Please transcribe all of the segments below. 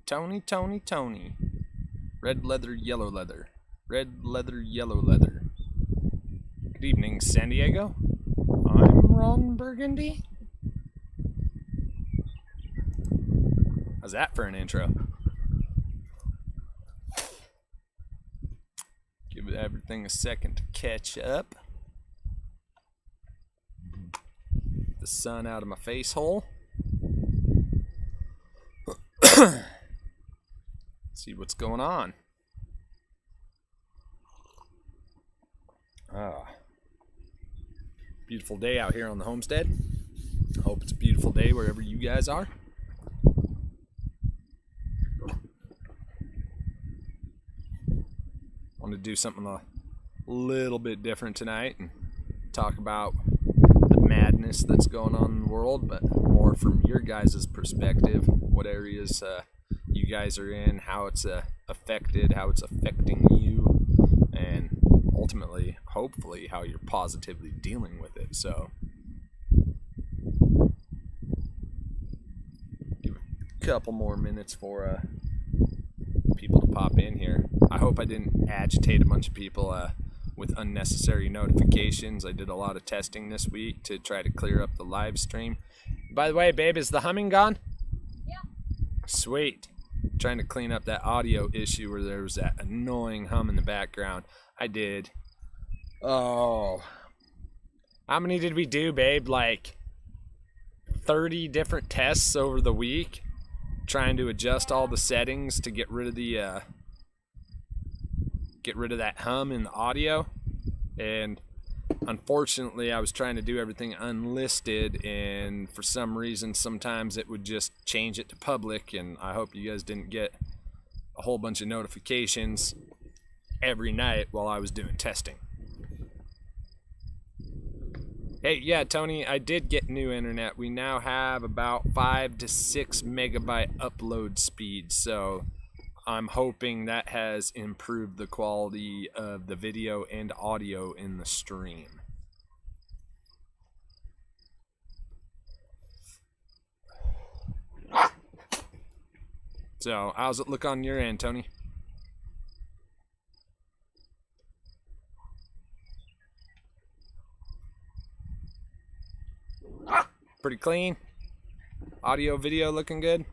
Tony, Tony, Tony. Red leather, yellow leather. Red leather, yellow leather. Good evening, San Diego. I'm Ron Burgundy. How's that for an intro? Give everything a second to catch up. The sun out of my face hole. See what's going on. Beautiful day out here on the homestead. I hope it's a beautiful day wherever you guys are. Want to do something a little bit different tonight and talk about the madness that's going on in the world, but more from your guys' perspective. What areas you guys are in, how it's affected, how it's affecting you, and ultimately, hopefully, how you're positively dealing with it. So, give a couple more minutes for people to pop in here. I hope I didn't agitate a bunch of people with unnecessary notifications. I did a lot of testing this week to try to clear up the live stream. By the way, babe, is the humming gone? Yeah. Sweet. Trying to clean up that audio issue where there was that annoying hum in the background. I did. Oh. How many did we do, babe? Like 30 different tests over the week, trying to adjust all the settings to get rid of the that hum in the audio. And unfortunately, I was trying to do everything unlisted, and for some reason sometimes it would just change it to public, and I hope you guys didn't get a whole bunch of notifications every night while I was doing testing. Hey, yeah, Tony, I did get new internet. We now have about 5 to 6 megabyte upload speed, so I'm hoping that has improved the quality of the video and audio in the stream. So, how's it look on your end, Tony? Pretty clean? Audio, video looking good?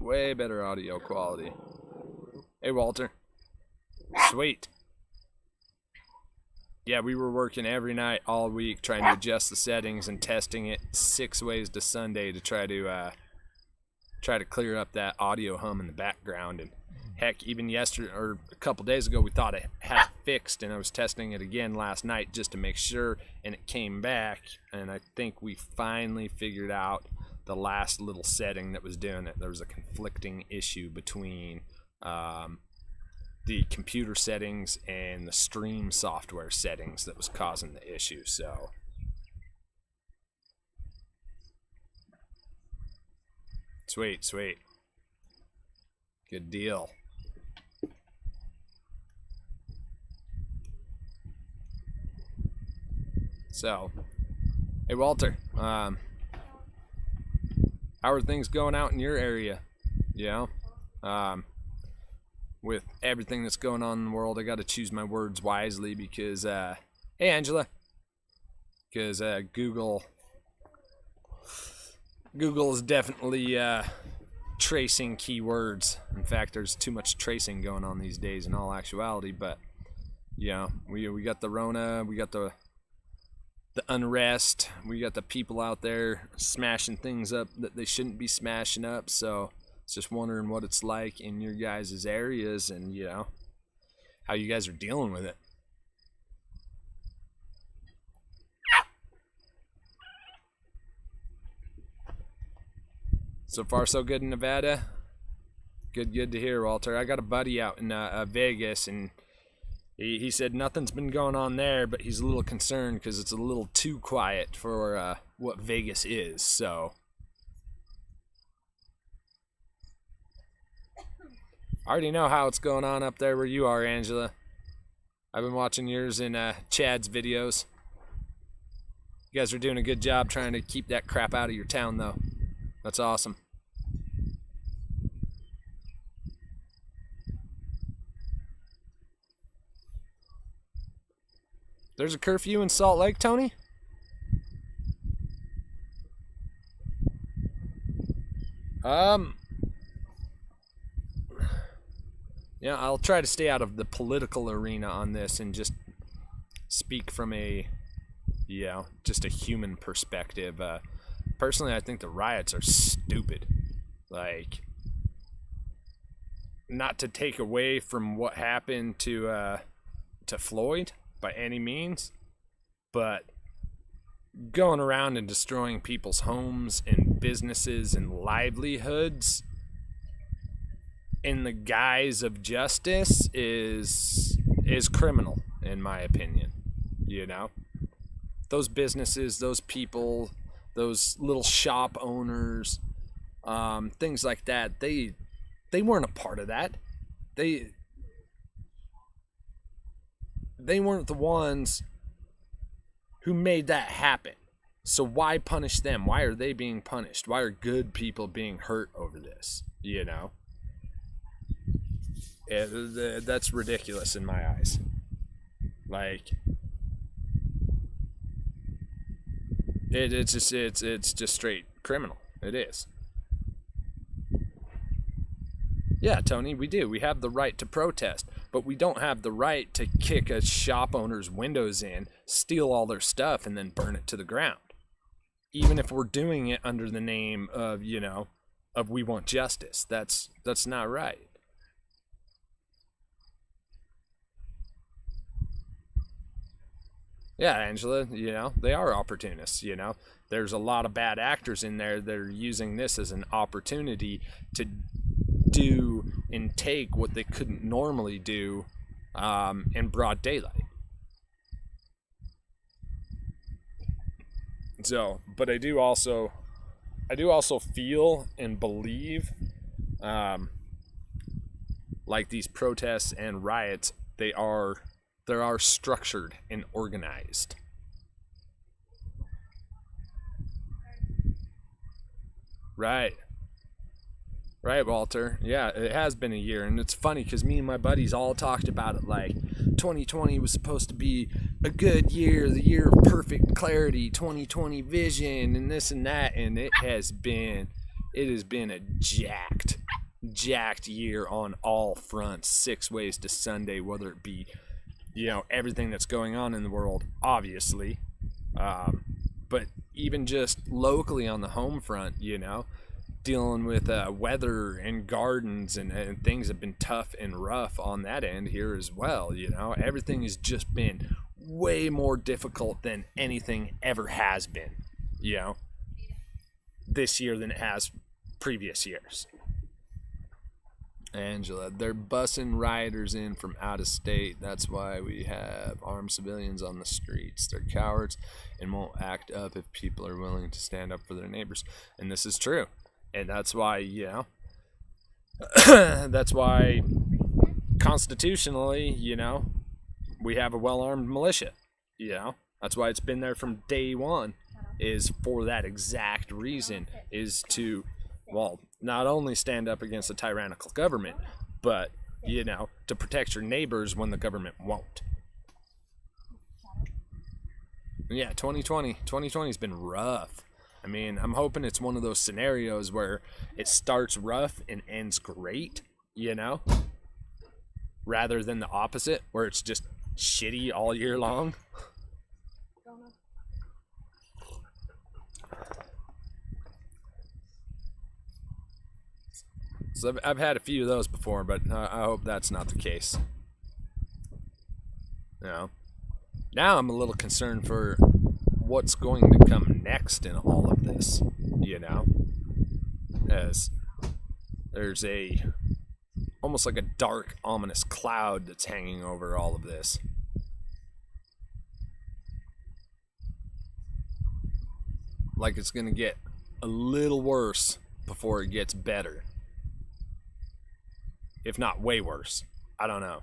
Way better audio quality. Hey, Walter. Sweet. Yeah, we were working every night all week trying to adjust the settings and testing it 6 ways to Sunday to try to clear up that audio hum in the background. And heck, even yesterday or a couple days ago, we thought I had it fixed, and I was testing it again last night just to make sure, and it came back. And I think we finally figured out the last little setting that was doing it. There was a conflicting issue between the computer settings and the stream software settings that was causing the issue. So sweet, sweet. Good deal. So, hey, Walter, how are things going out in your area? You know, with everything that's going on in the world, I got to choose my words wisely because, hey, Angela, because Google is definitely tracing keywords. In fact, there's too much tracing going on these days in all actuality. But, you know, we got the Rona, we got the unrest, we got the people out there smashing things up that they shouldn't be smashing up. So it's just wondering what it's like in your guys' areas and, you know, how you guys are dealing with it. So far so good in Nevada. Good to hear, Walter. I got a buddy out in Vegas, and he said nothing's been going on there, but he's a little concerned because it's a little too quiet for what Vegas is. So I already know how it's going on up there where you are, Angela. I've been watching yours in Chad's videos. You guys are doing a good job trying to keep that crap out of your town, though. That's awesome. There's a curfew in Salt Lake, Tony? Yeah, I'll try to stay out of the political arena on this and just speak from a, just a human perspective. Personally, I think the riots are stupid. Like, not to take away from what happened to Floyd by any means, but going around and destroying people's homes and businesses and livelihoods in the guise of justice is criminal, in my opinion. Those businesses, those people, those little shop owners, things like that, they weren't a part of that. They weren't the ones who made that happen. So why punish them? Why are they being punished? Why are good people being hurt over this? That's ridiculous in my eyes. Like, it's just straight criminal. It is. Yeah, Tony, we do. We have the right to protest, but we don't have the right to kick a shop owner's windows in, steal all their stuff, and then burn it to the ground. Even if we're doing it under the name of, of we want justice. That's not right. Yeah, Angela, they are opportunists, There's a lot of bad actors in there that are using this as an opportunity to do and take what they couldn't normally do in broad daylight. So, but I do also feel and believe like these protests and riots, they are structured and organized. Right, Walter. Yeah, it has been a year, and it's funny because me and my buddies all talked about it like 2020 was supposed to be a good year, the year of perfect clarity, 2020 vision, and this and that, and it has been a jacked year on all fronts, 6 ways to Sunday, whether it be, everything that's going on in the world, obviously, but even just locally on the home front, dealing with weather and gardens and things have been tough and rough on that end here as well. Everything has just been way more difficult than anything ever has been, this year than it has previous years. Angela, they're bussing rioters in from out of state. That's why we have armed civilians on the streets. They're cowards and won't act up if people are willing to stand up for their neighbors. And this is true. And that's why, that's why constitutionally, we have a well-armed militia. That's why it's been there from day one, is for that exact reason, is to, not only stand up against a tyrannical government, but, to protect your neighbors when the government won't. Yeah, 2020's been rough. I mean, I'm hoping it's one of those scenarios where it starts rough and ends great, rather than the opposite, where it's just shitty all year long. So I've had a few of those before, but I hope that's not the case. Now I'm a little concerned for what's going to come next in all of this, as there's almost like a dark, ominous cloud that's hanging over all of this. Like it's going to get a little worse before it gets better. If not way worse. I don't know.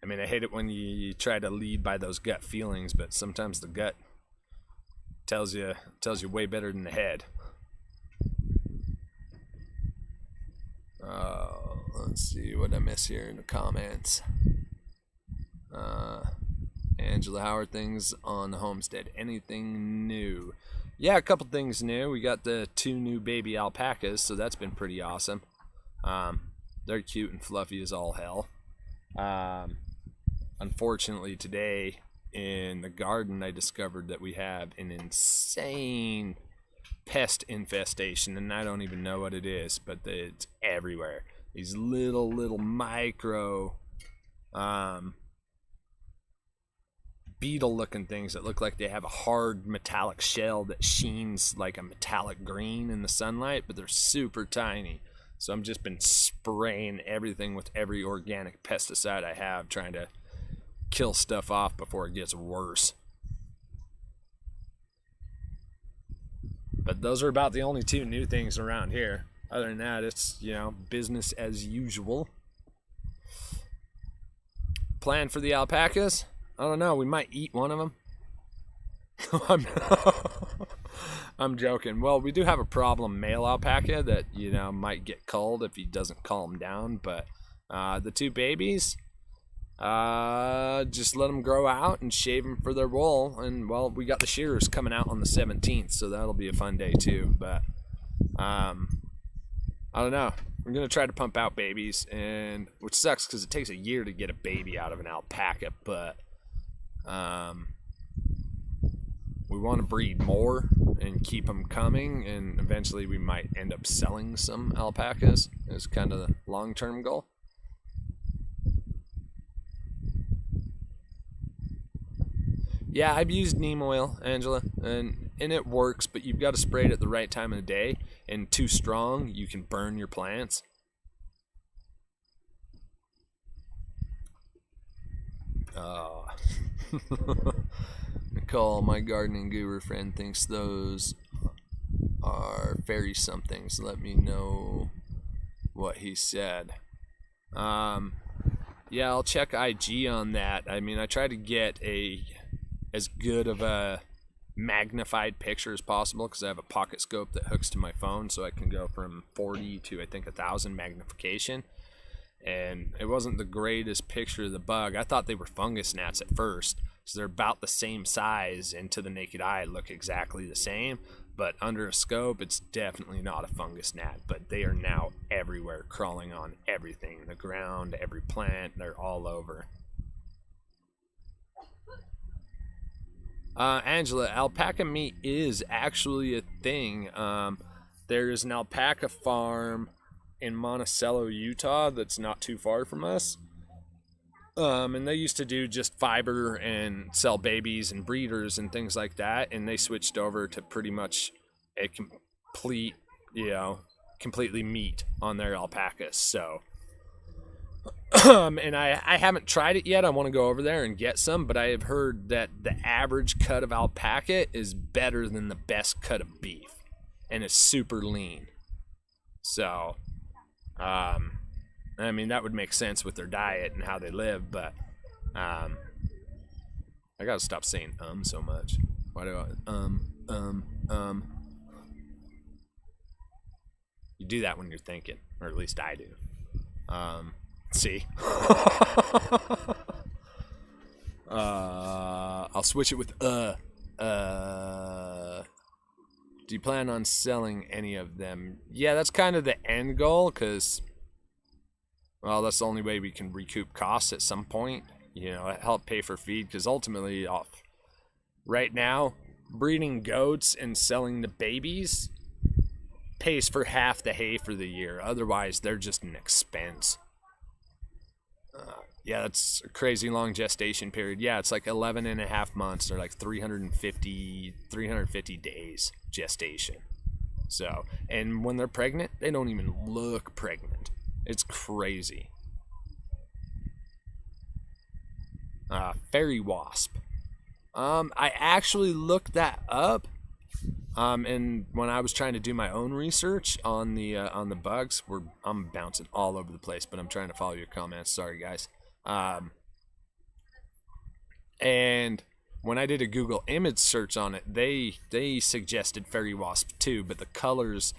I mean, I hate it when you try to lead by those gut feelings, but sometimes the gut Tells you way better than the head. Let's see what I miss here in the comments. Angela, how are things on the homestead? Anything new? Yeah, a couple things new. We got the 2 new baby alpacas, so that's been pretty awesome. They're cute and fluffy as all hell. Unfortunately, today in the garden, I discovered that we have an insane pest infestation, and I don't even know what it is, but it's everywhere. These little micro beetle looking things that look like they have a hard metallic shell that sheens like a metallic green in the sunlight, but they're super tiny. So I've just been spraying everything with every organic pesticide I have, trying to kill stuff off before it gets worse. But those are about the only 2 new things around here. Other than that, it's, you know, business as usual. Plan for the alpacas? I don't know. We might eat one of them. I'm joking. Well, we do have a problem male alpaca that, you know, might get culled if he doesn't calm down. But the 2 babies, just let them grow out and shave them for their wool. And, well, we got the shearers coming out on the 17th, so that'll be a fun day too. But I don't know. We're gonna try to pump out babies, and which sucks because it takes a year to get a baby out of an alpaca. But we want to breed more and keep them coming, and eventually we might end up selling some alpacas. Is kind of the long-term goal. Yeah, I've used neem oil, Angela, and it works, but you've got to spray it at the right time of the day, and too strong, you can burn your plants. Nicole, my gardening guru friend, thinks those are fairy somethings. Let me know what he said. Yeah, I'll check IG on that. I mean, I try to get as good of a magnified picture as possible because I have a pocket scope that hooks to my phone, so I can go from 40 to I think 1,000 magnification. And it wasn't the greatest picture of the bug. I thought they were fungus gnats at first, so they're about the same size and to the naked eye look exactly the same, but under a scope it's definitely not a fungus gnat. But they are now everywhere, crawling on everything, the ground, every plant. They're all over. Angela, alpaca meat is actually a thing. There is an alpaca farm in Monticello, Utah that's not too far from us. And they used to do just fiber and sell babies and breeders and things like that, and they switched over to pretty much a complete, completely meat on their alpacas. So and I haven't tried it yet. I want to go over there and get some, but I have heard that the average cut of alpaca is better than the best cut of beef, and it's super lean. So, I mean, that would make sense with their diet and how they live, but I gotta stop saying so much. Why do I You do that when you're thinking, or at least I do. See? I'll switch it with do you plan on selling any of them? Yeah, that's kind of the end goal, because, well, that's the only way we can recoup costs at some point, help pay for feed, because ultimately, right now, breeding goats and selling the babies pays for half the hay for the year. Otherwise, they're just an expense. Yeah, that's a crazy long gestation period. Yeah, it's like 11 and a half months, or like 350 days gestation. So, and when they're pregnant, they don't even look pregnant. It's crazy. Fairy wasp. I actually looked that up. And when I was trying to do my own research on the bugs, I'm bouncing all over the place, but I'm trying to follow your comments. Sorry, guys. And when I did a Google image search on it, they suggested fairy wasp too, but the colors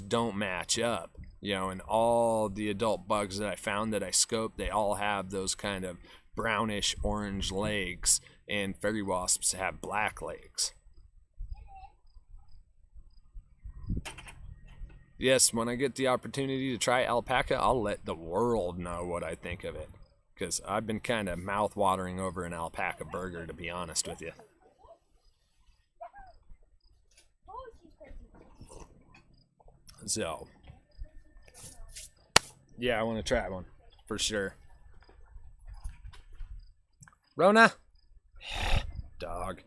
don't match up. You know, and all the adult bugs that I found that I scoped, they all have those kind of brownish orange legs, and fairy wasps have black legs. Yes, when I get the opportunity to try alpaca, I'll let the world know what I think of it, because I've been kind of mouth-watering over an alpaca burger, to be honest with you. So, yeah, I want to try one, for sure. Rona? Dog.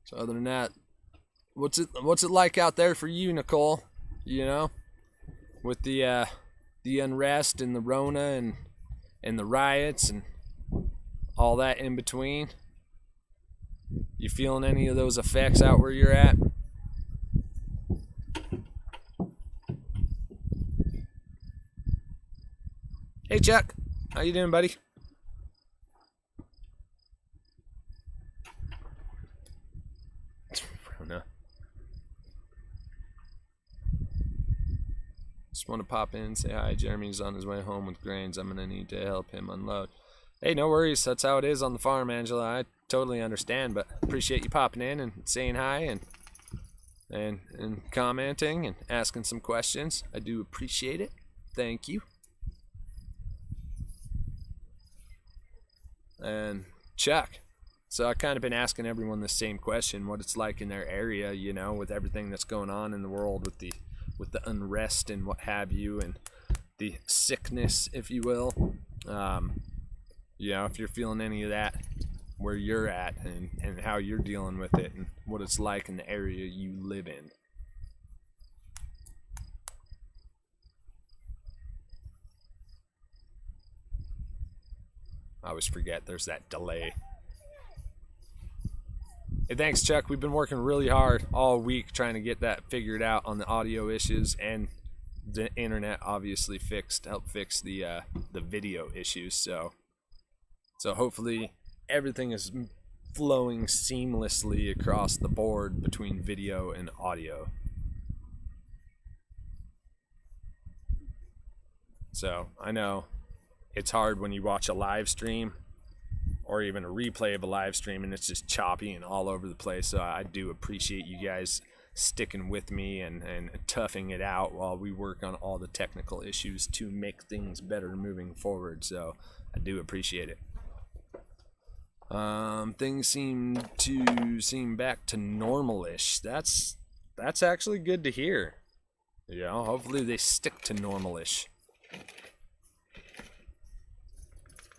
So other than that, what's it like out there for you, Nicole? You know, with the unrest and the Rona and the riots and all that in between. You feeling any of those effects out where you're at? Hey Chuck, how you doing, buddy? Just want to pop in and say hi. Jeremy's on his way home with grains. I'm gonna need to help him unload. Hey, no worries. That's how it is on the farm, Angela. I totally understand, but appreciate you popping in and saying hi and commenting and asking some questions. I do appreciate it. Thank you. And Chuck, so I've kind of been asking everyone the same question, what it's like in their area, you know, with everything that's going on in the world with the unrest and what have you, and the sickness, if you will. You know, if you're feeling any of that where you're at, and how you're dealing with it, and what it's like in the area you live in. I always forget there's that delay. Hey, thanks, Chuck. We've been working really hard all week trying to get that figured out on the audio issues, and the internet obviously helped fix the video issues. So hopefully everything is flowing seamlessly across the board between video and audio. So I know it's hard when you watch a live stream or even a replay of a live stream and it's just choppy and all over the place. So I do appreciate you guys sticking with me and toughing it out while we work on all the technical issues to make things better moving forward. So I do appreciate it. Things seem back to normal-ish. That's actually good to hear. You know, hopefully they stick to normal-ish.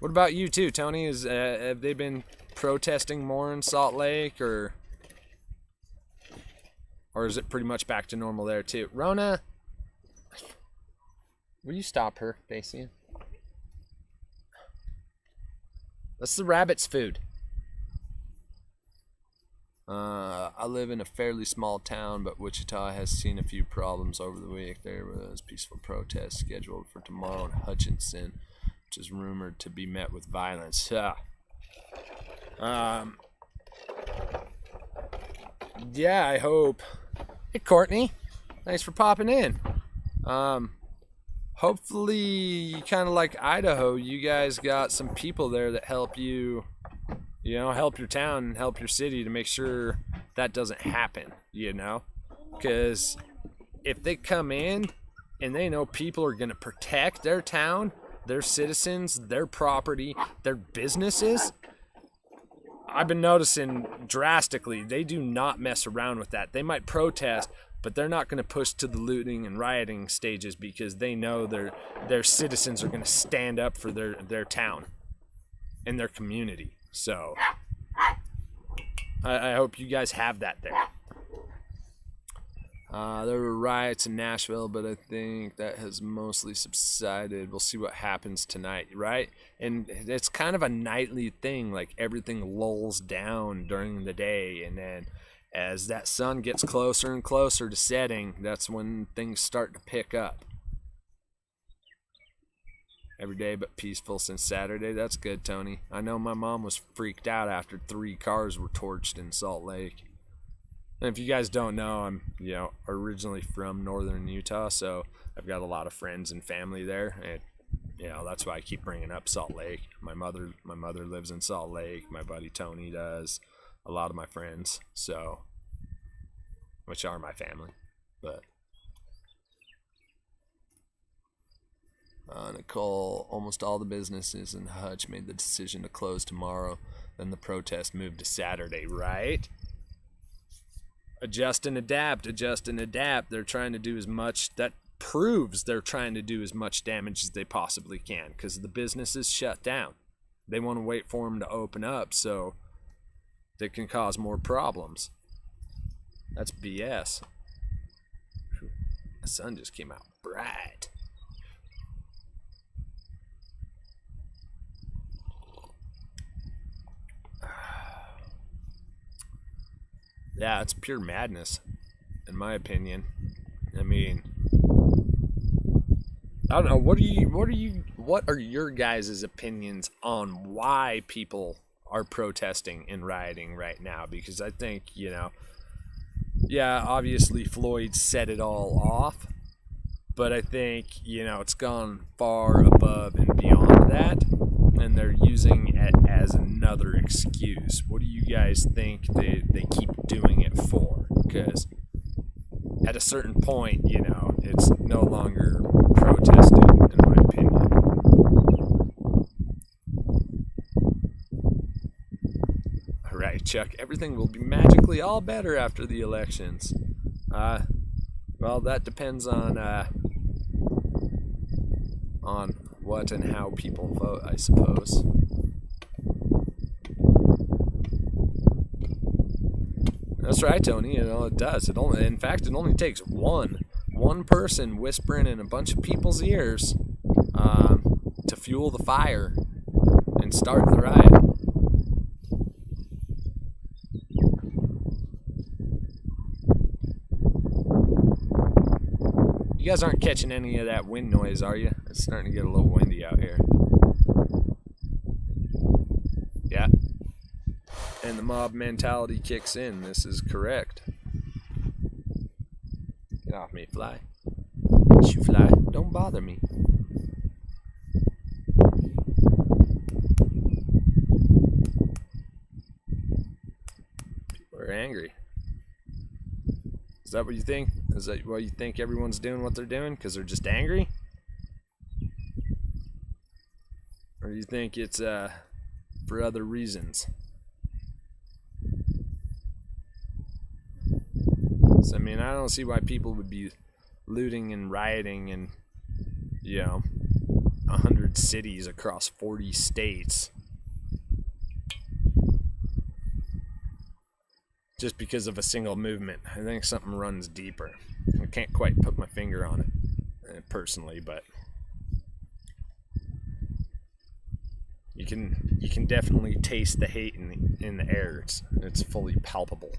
What about you too, Tony? Have they been protesting more in Salt Lake, or is it pretty much back to normal there too? Rona, will you stop her, Dacian? That's the rabbit's food. I live in a fairly small town, but Wichita has seen a few problems over the week. There was peaceful protests scheduled for tomorrow in Hutchinson, which is rumored to be met with violence. Yeah, I hope. Hey, Courtney, thanks for popping in. Hopefully, kind of like Idaho, you guys got some people there that help you, you know, help your town and help your city to make sure that doesn't happen, you know? Because if they come in and they know people are going to protect their town, their citizens, their property, their businesses, I've been noticing drastically, they do not mess around with that. They might protest, but they're not going to push to the looting and rioting stages because they know their citizens are going to stand up for their town and their community. So I hope you guys have that there. There were riots in Nashville, but I think that has mostly subsided. We'll see what happens tonight, right? And it's kind of a nightly thing, like everything lulls down during the day, and then as that sun gets closer and closer to setting, that's when things start to pick up. Every day but peaceful since Saturday. That's good, Tony. I know my mom was freaked out after 3 cars were torched in Salt Lake. And if you guys don't know, I'm, originally from northern Utah, so I've got a lot of friends and family there, and that's why I keep bringing up Salt Lake. My mother lives in Salt Lake. My buddy Tony does. A lot of my friends, which are my family, but. Nicole, almost all the businesses in Hutch made the decision to close tomorrow. Then the protest moved to Saturday, right? Adjust and adapt. They're trying to do as much. That proves they're trying to do as much damage as they possibly can because the business is shut down. They want to wait for them to open up so they can cause more problems. That's BS. The sun just came out bright. Yeah, it's pure madness, in my opinion. I mean, I don't know. What are your guys' opinions on why people are protesting and rioting right now? Because I think, obviously Floyd set it all off, but I think, it's gone far above and beyond that. And they're using it as another excuse. What do you guys think they keep doing it for? Because at a certain point, it's no longer protesting, in my opinion. All right, Chuck, everything will be magically all better after the elections. Well, that depends on what and how people vote, I suppose. That's right, Tony. It does. In fact, it only takes one person whispering in a bunch of people's ears to fuel the fire and start the riot. You guys aren't catching any of that wind noise, are you? It's starting to get a little windy out here. Yeah. And the mob mentality kicks in. This is correct. Get off me, fly. You fly. Don't bother me. People are angry. Is that what you think? Is that why you think everyone's doing what they're doing? Because they're just angry? Or do you think it's for other reasons? So, I don't see why people would be looting and rioting in, 100 cities across 40 states. Just because of a single movement. I think something runs deeper. I can't quite put my finger on it personally, but you can definitely taste the hate in the air. It's fully palpable.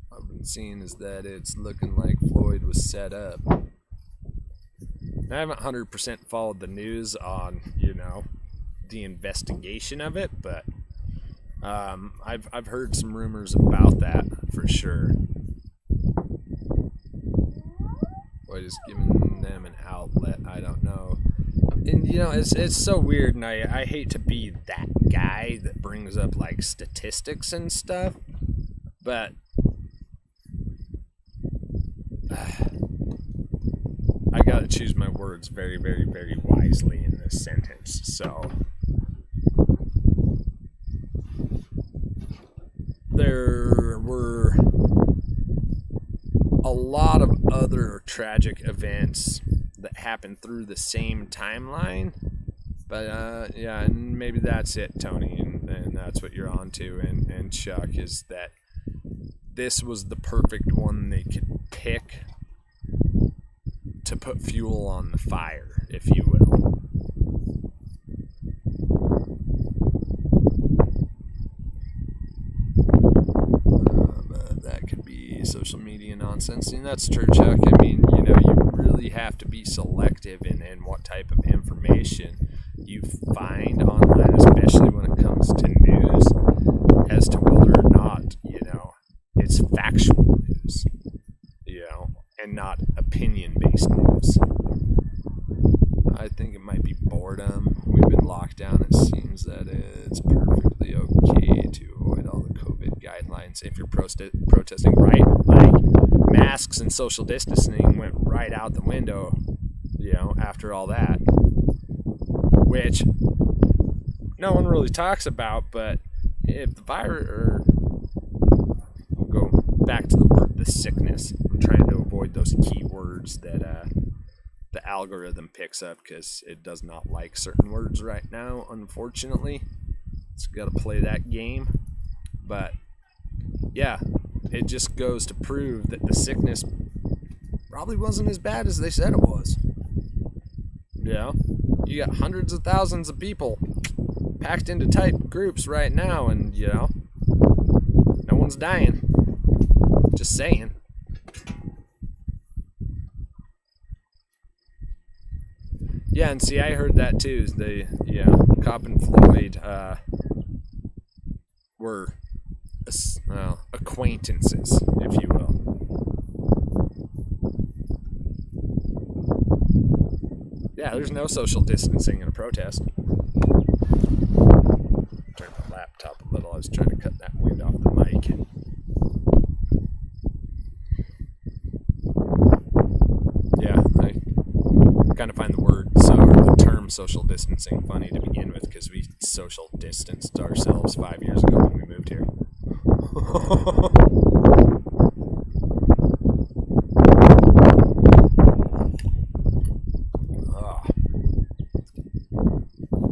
What I've been seeing is that it's looking like Floyd was set up. I haven't 100% followed the news on, the investigation of it, but I've heard some rumors about that for sure. Or just giving them an outlet, I don't know. And it's so weird, and I hate to be that guy that brings up like statistics and stuff, but I gotta choose my words very, very, very wisely in this sentence. So there were a lot of other tragic events that happened through the same timeline, but and maybe that's it, Tony, and that's what you're on to, and Chuck, is that this was the perfect one they could pick to put fuel on the fire, if you will. But that could be so nonsense. And that's true, Chuck. I mean, you know, you really have to be selective in what type of information you find online, especially when it comes to news, as to whether or not, you know, it's factual news, you know, and not opinion-based news. I think it might be boredom. We've been locked down. It seems that it's perfectly okay to avoid all the COVID guidelines if you're protesting, right? Like, masks and social distancing went right out the window, you know, after all that, which no one really talks about. But if the virus, or we'll go back to the word, the sickness, I'm trying to avoid those keywords that the algorithm picks up, because it does not like certain words right now, unfortunately. It's got to play that game. But yeah, it just goes to prove that the sickness probably wasn't as bad as they said it was. You know, you got hundreds of thousands of people packed into tight groups right now, and, you know, no one's dying. Just saying. Yeah, and see, I heard that too. Cop and Floyd were acquaintances, if you will. Yeah, there's no social distancing in a protest. Turn my laptop a little. I was trying to cut that wind off the mic. Yeah, I kind of find the term social distancing funny to begin with, because we social distanced ourselves 5 years ago when we moved here.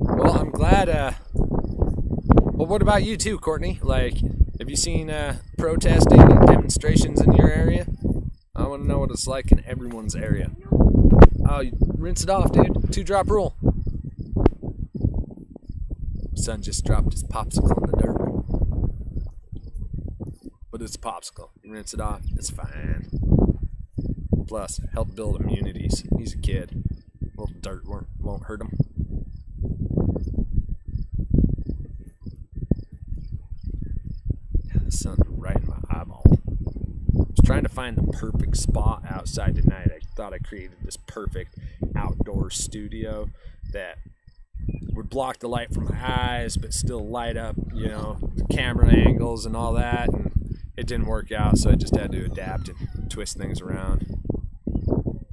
Well, I'm glad. Well, what about you too, Courtney? Like, have you seen protesting and demonstrations in your area? I want to know what it's like in everyone's area. Oh, you rinse it off, dude. 2-drop rule. Son just dropped his popsicle in the dirt. But it's a popsicle. You rinse it off, it's fine. Plus, help build immunities. He's a kid. A little dirt won't hurt him. Yeah, the sun's right in my eyeball. I was trying to find the perfect spot outside tonight. I thought I created this perfect outdoor studio that would block the light from my eyes but still light up, you know, the camera angles and all that, and it didn't work out, so I just had to adapt and twist things around.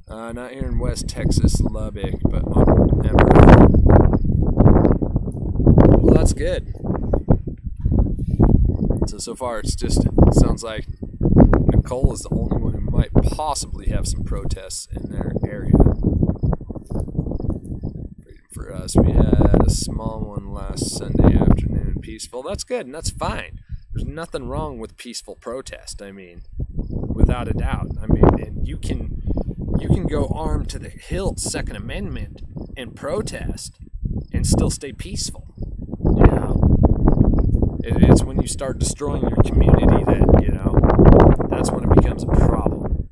Not here in West Texas, Lubbock, but on Emerald. Well, that's good. So far it sounds like Nicole is the only one who might possibly have some protests in their area. For us, we had a small one last Sunday afternoon, peaceful. That's good, and that's fine. There's nothing wrong with peaceful protest. I mean, without a doubt. I mean, and you can go armed to the hilt, Second Amendment, and protest, and still stay peaceful. You know, it's when you start destroying your community that, you know, that's when it becomes a problem.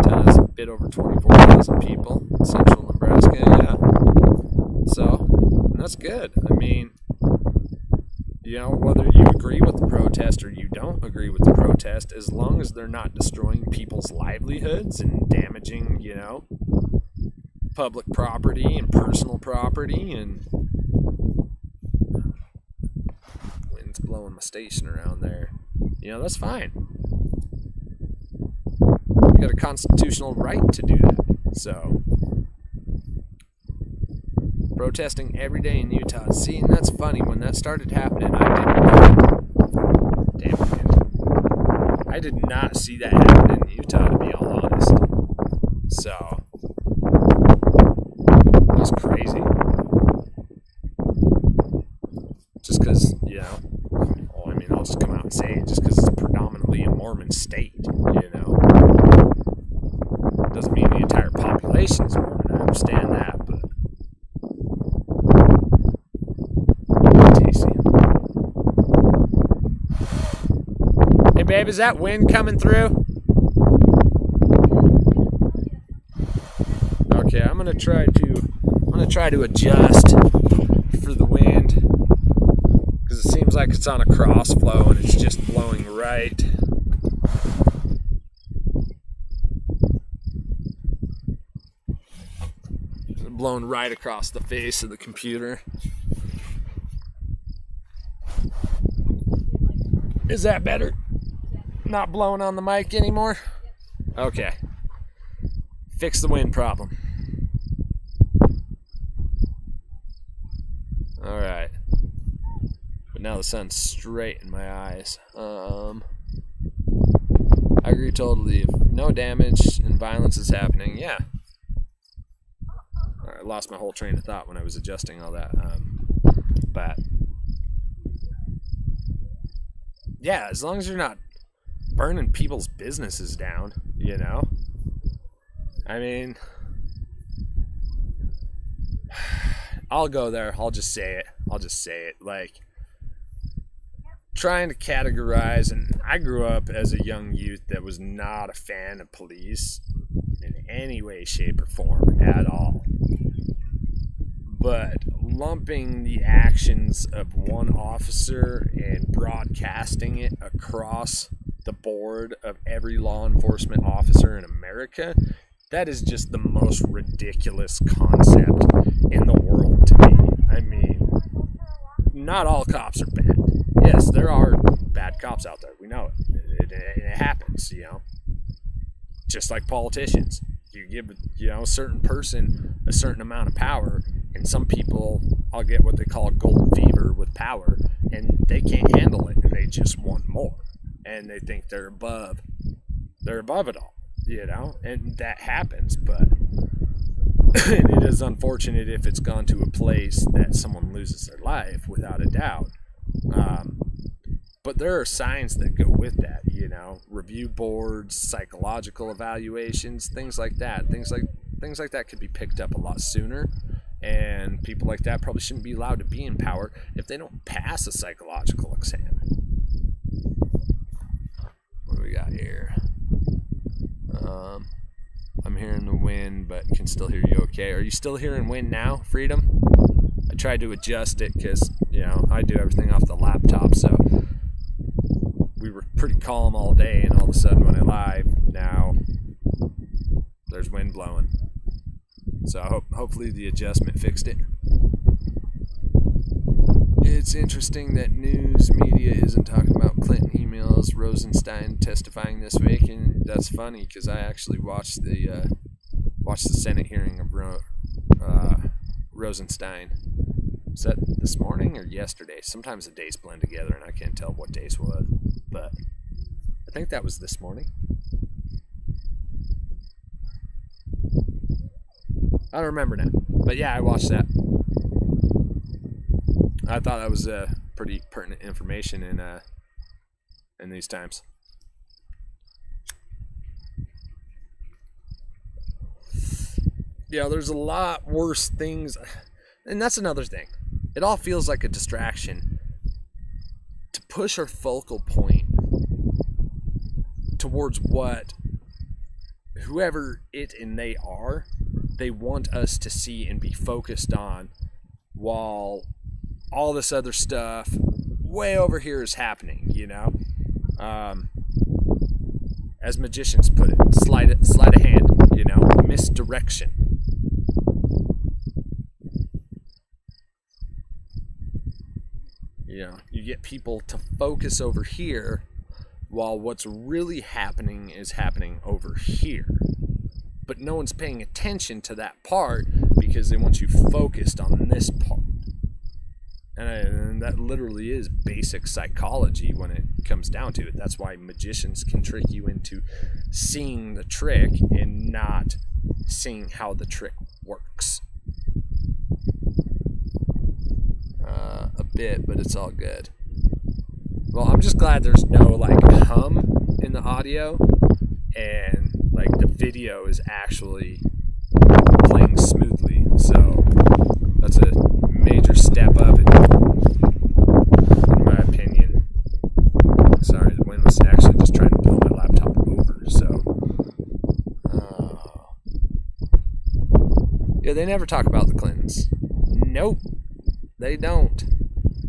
Town has a bit over 24,000 people in central Nebraska, yeah. So, that's good. I mean, you know, whether you agree with the protest or you don't agree with the protest, as long as they're not destroying people's livelihoods and damaging, you know, public property and personal property, and wind's blowing my station around there, you know, that's fine. You got a constitutional right to do that. So, protesting every day in Utah. See, and that's funny. When that started happening, I did not see that happen in Utah, to be all honest. So, that was crazy. Just because, you know, well, I mean, I'll just come out and say it, just because it's predominantly a Mormon state, you know. Doesn't mean the entire population is Mormon. I understand that, but tasty. Hey, babe, is that wind coming through? Okay, I'm gonna try to adjust for the wind, because it seems like it's on a cross flow and it's just blowing right. Blowing right across the face of the computer. Is that better? Not blowing on the mic anymore? Okay. Fix the wind problem. Alright. But now the sun's straight in my eyes. I agree totally. If no damage and violence is happening, yeah. I lost my whole train of thought when I was adjusting all that. But yeah, as long as you're not burning people's businesses down, you know? I mean, I'll go there. I'll just say it. Like, trying to categorize, and I grew up as a young youth that was not a fan of police in any way, shape, or form at all. But lumping the actions of one officer and broadcasting it across the board of every law enforcement officer in America, that is just the most ridiculous concept in the world to me. I mean, not all cops are bad. Yes, there are bad cops out there. We know it. It happens, you know. Just like politicians. You give, you know, a certain person a certain amount of power, and some people, I'll get what they call golden fever with power, and they can't handle it, and they just want more. And they think they're above it all, you know, and that happens. But it is unfortunate if it's gone to a place that someone loses their life, without a doubt. But there are signs that go with that, you know, review boards, psychological evaluations, things like that. Things like that could be picked up a lot sooner. And people like that probably shouldn't be allowed to be in power if they don't pass a psychological exam. What do we got here? I'm hearing the wind, but can still hear you okay. Are you still hearing wind now, Freedom? I tried to adjust it because, you know, I do everything off the laptop, so we were pretty calm all day, and all of a sudden when I live, now there's wind blowing. So hopefully the adjustment fixed it. It's interesting that news media isn't talking about Clinton emails, Rosenstein testifying this week, and that's funny because I actually watched the Senate hearing of Rosenstein. Was that this morning or yesterday? Sometimes the days blend together and I can't tell what days what, but I think that was this morning. I don't remember now, but yeah, I watched that. I thought that was pretty pertinent information in these times. Yeah, there's a lot worse things, and that's another thing. It all feels like a distraction to push our focal point towards what whoever it and they are, they want us to see and be focused on, while all this other stuff way over here is happening, you know? As magicians put it, sleight of hand, you know, misdirection. You know, you get people to focus over here while what's really happening is happening over here. But no one's paying attention to that part because they want you focused on this part. And that literally is basic psychology when it comes down to it. That's why magicians can trick you into seeing the trick and not seeing how the trick works. A bit, but it's all good. Well, I'm just glad there's no like hum in the audio, and like the video is actually playing smoothly. So that's a major step up in my opinion. Sorry, the wind was actually just Yeah, they never talk about the Clintons. Nope, they don't.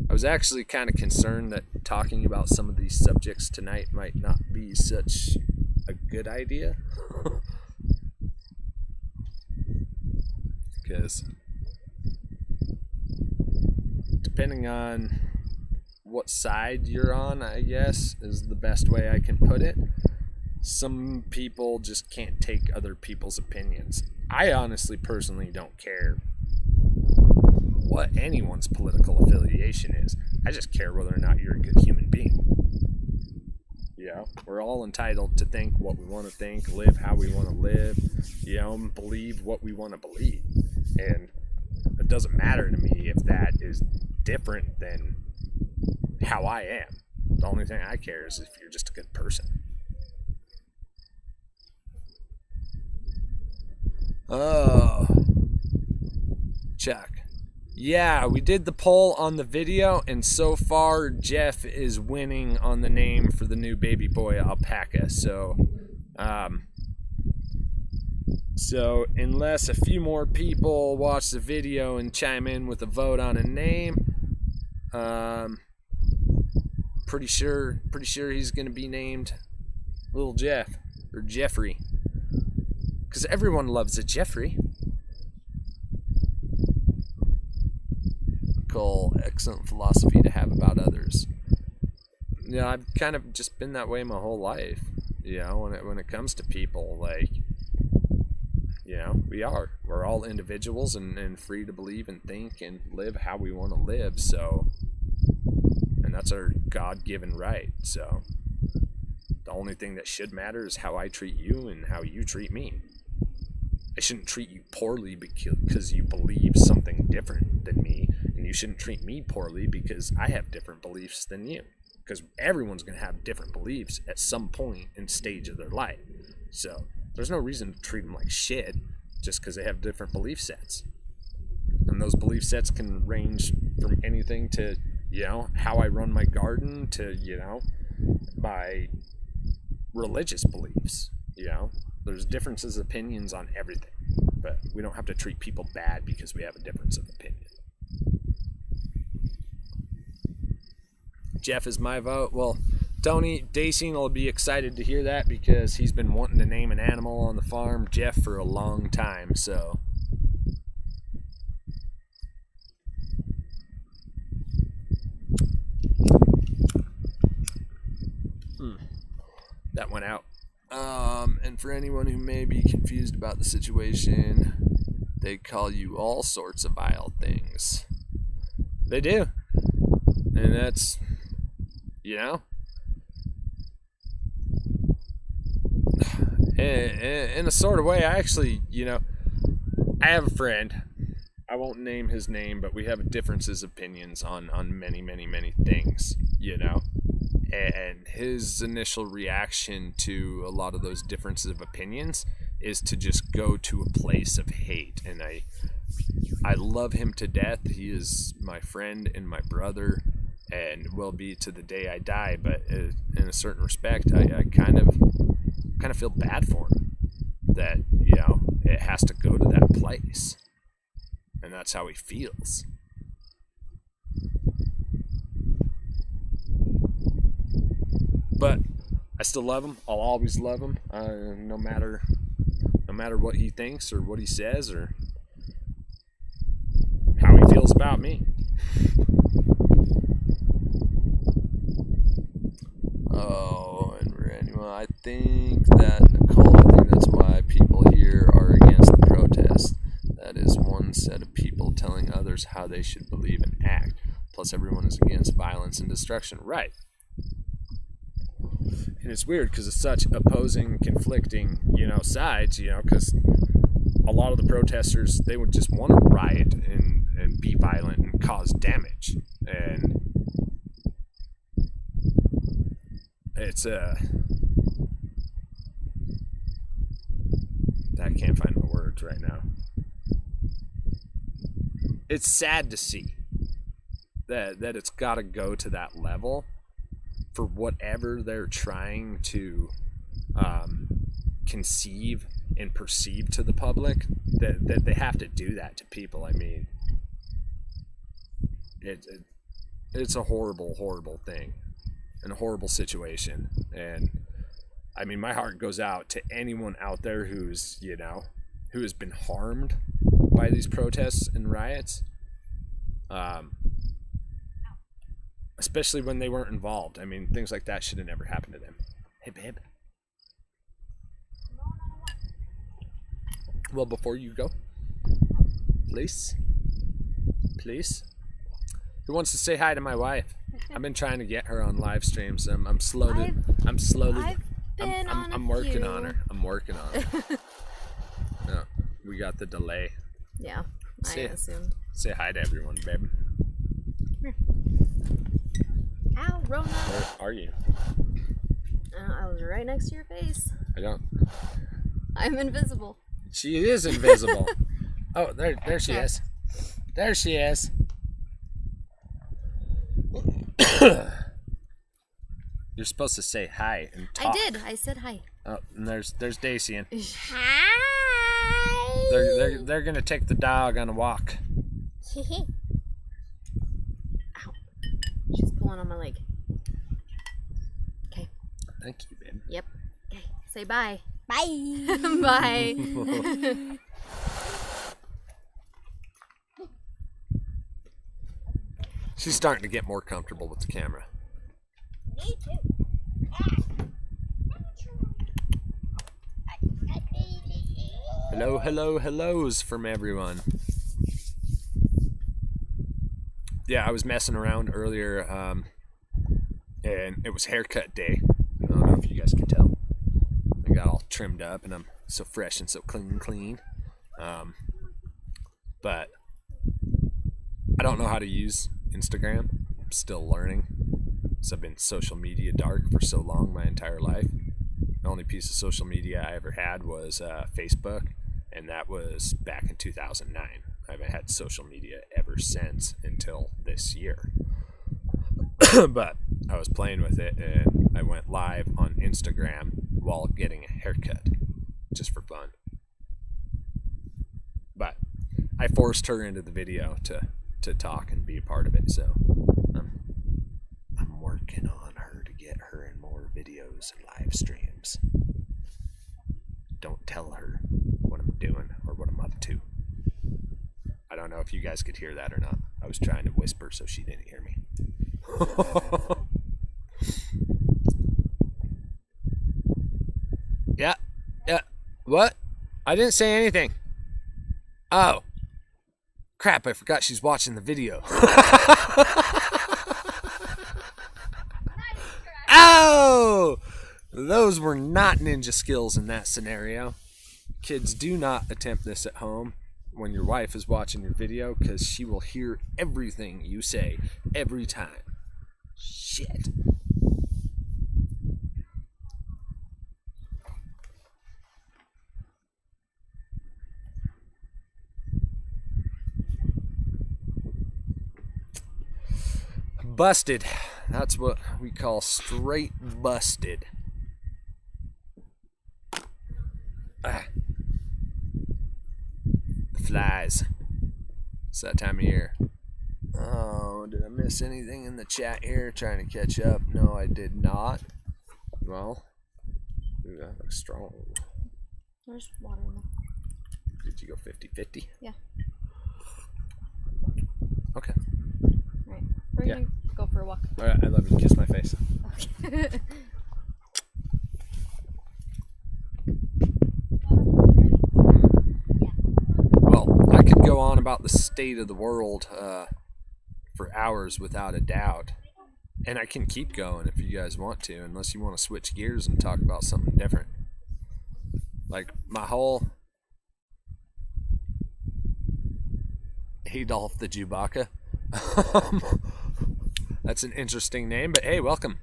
I was actually kind of concerned that talking about some of these subjects tonight might not be such a good idea. Because depending on what side you're on, I guess, is the best way I can put it. Some people just can't take other people's opinions. I honestly, personally don't care what anyone's political affiliation is. I just care whether or not you're a good human being. We're all entitled to think what we want to think, live how we want to live, believe what we want to believe. And it doesn't matter to me if that is different than how I am. The only thing I care is if you're just a good person. Oh, Chuck. Yeah, we did the poll on the video, and so far Jeff is winning on the name for the new baby boy alpaca. So unless a few more people watch the video and chime in with a vote on a name, pretty sure he's gonna be named Little Jeff or Jeffrey, because everyone loves a Jeffrey. Excellent philosophy to have about others. I've kind of just been that way my whole life. When it comes to people, like, we're all individuals and free to believe and think and live how we want to live. So, and that's our God-given right. So, the only thing that should matter is how I treat you and how you treat me. I shouldn't treat you poorly because you believe something different than me. And you shouldn't treat me poorly because I have different beliefs than you. Because everyone's going to have different beliefs at some point and stage of their life. So there's no reason to treat them like shit just because they have different belief sets. And those belief sets can range from anything to, how I run my garden to, my religious beliefs. There's differences of opinions on everything. But we don't have to treat people bad because we have a difference of opinion. Jeff is my vote. Well, Tony Dacing will be excited to hear that because he's been wanting to name an animal on the farm Jeff for a long time. So that went out. And for anyone who may be confused about the situation, they call you all sorts of vile things. They do. And that's, in a sort of way, I actually, I have a friend. I won't name his name, but we have differences of opinions on many, many, many things, And his initial reaction to a lot of those differences of opinions is to just go to a place of hate. And I love him to death. He is my friend and my brother, and will be to the day I die. But in a certain respect, I kind of feel bad for him that it has to go to that place, and that's how he feels. But I still love him. I'll always love him, no matter what he thinks or what he says or how he feels about me. Oh, and anyway, I think that's why people here are against the protest. That is one set of people telling others how they should believe and act. Plus, everyone is against violence and destruction. Right. And it's weird because it's such opposing, conflicting, sides, because a lot of the protesters, they would just want to riot and be violent and cause damage. And it's I can't find my words right now. It's sad to see that it's got to go to that level for whatever they're trying to conceive and perceive to the public. that they have to do that to people. I mean, it's a horrible, horrible thing and a horrible situation. And I mean, my heart goes out to anyone out there who's, you know, who has been harmed by these protests and riots. Especially when they weren't involved. I mean, things like that should have never happened to them. Hey, babe. Well, before you go, please, who wants to say hi to my wife? I've been trying to get her on live streams. I'm working on her. I'm working on her. No, we got the delay. Yeah, I assumed. Say hi to everyone, babe. Come here. Ow, Rona. Where are you? I was right next to your face. I'm invisible. She is invisible. Oh, there she is. There she is. You're supposed to say hi and talk. I did. I said hi. Oh, and there's Dacian. Hi. They're gonna take the dog on a walk. Ow. She's pulling on my leg. Okay. Thank you, babe. Yep. Okay. Say bye. Bye. Bye. She's starting to get more comfortable with the camera. Me too. Hellos from everyone. Yeah, I was messing around earlier, and it was haircut day. I don't know if you guys can tell. I got all trimmed up, and I'm so fresh and so clean. But I don't know how to use Instagram. I'm still learning. So I've been social media dark for so long, my entire life. The only piece of social media I ever had was Facebook, and that was back in 2009. I haven't had social media ever since until this year. But I was playing with it, and I went live on Instagram while getting a haircut, just for fun. But I forced her into the video to talk and be a part of it, so I'm working on her to get her in more videos and live streams. Don't tell her what I'm doing or what I'm up to. I don't know if you guys could hear that or not. I was trying to whisper so she didn't hear me. Yeah. What? I didn't say anything. Oh. Crap, I forgot she's watching the video. Oh! Those were not ninja skills in that scenario. Kids, do not attempt this at home when your wife is watching your video, because she will hear everything you say every time. Shit. Busted. That's what we call straight busted. The flies. It's that time of year. Oh, did I miss anything in the chat here? Trying to catch up. No, I did not. Well, ooh, that looks strong. There's water in there. Did you go 50-50? Yeah. Okay. Alright. We're gonna go for a walk. Alright, I love you. Kiss my face. Okay. Well, I could go on about the state of the world for hours without a doubt. And I can keep going if you guys want to, unless you want to switch gears and talk about something different. Like my whole Adolf the Chewbacca. That's an interesting name, but hey, welcome.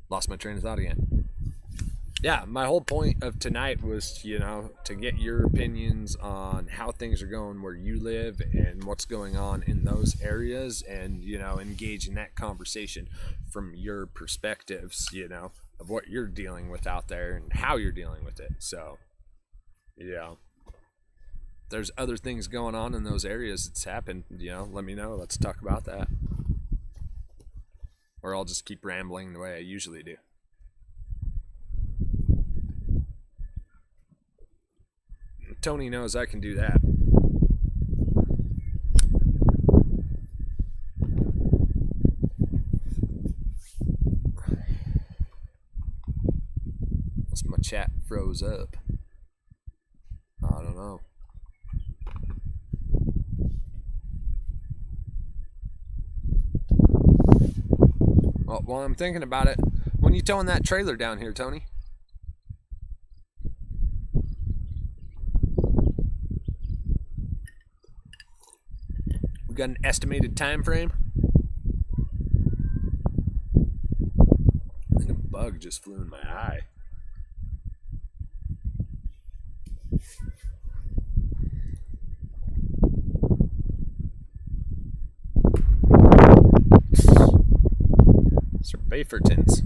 Lost my train of thought again. Yeah, my whole point of tonight was, to get your opinions on how things are going where you live and what's going on in those areas, and, engage in that conversation from your perspectives, of what you're dealing with out there and how you're dealing with it. So, yeah. There's other things going on in those areas that's happened, let me know. Let's talk about that. Or I'll just keep rambling the way I usually do. Tony knows I can do that. My chat froze up. I don't know. Well, while I'm thinking about it, when you towing that trailer down here, Tony? We got an estimated time frame? I think a bug just flew in my eye. Sir Bafertons.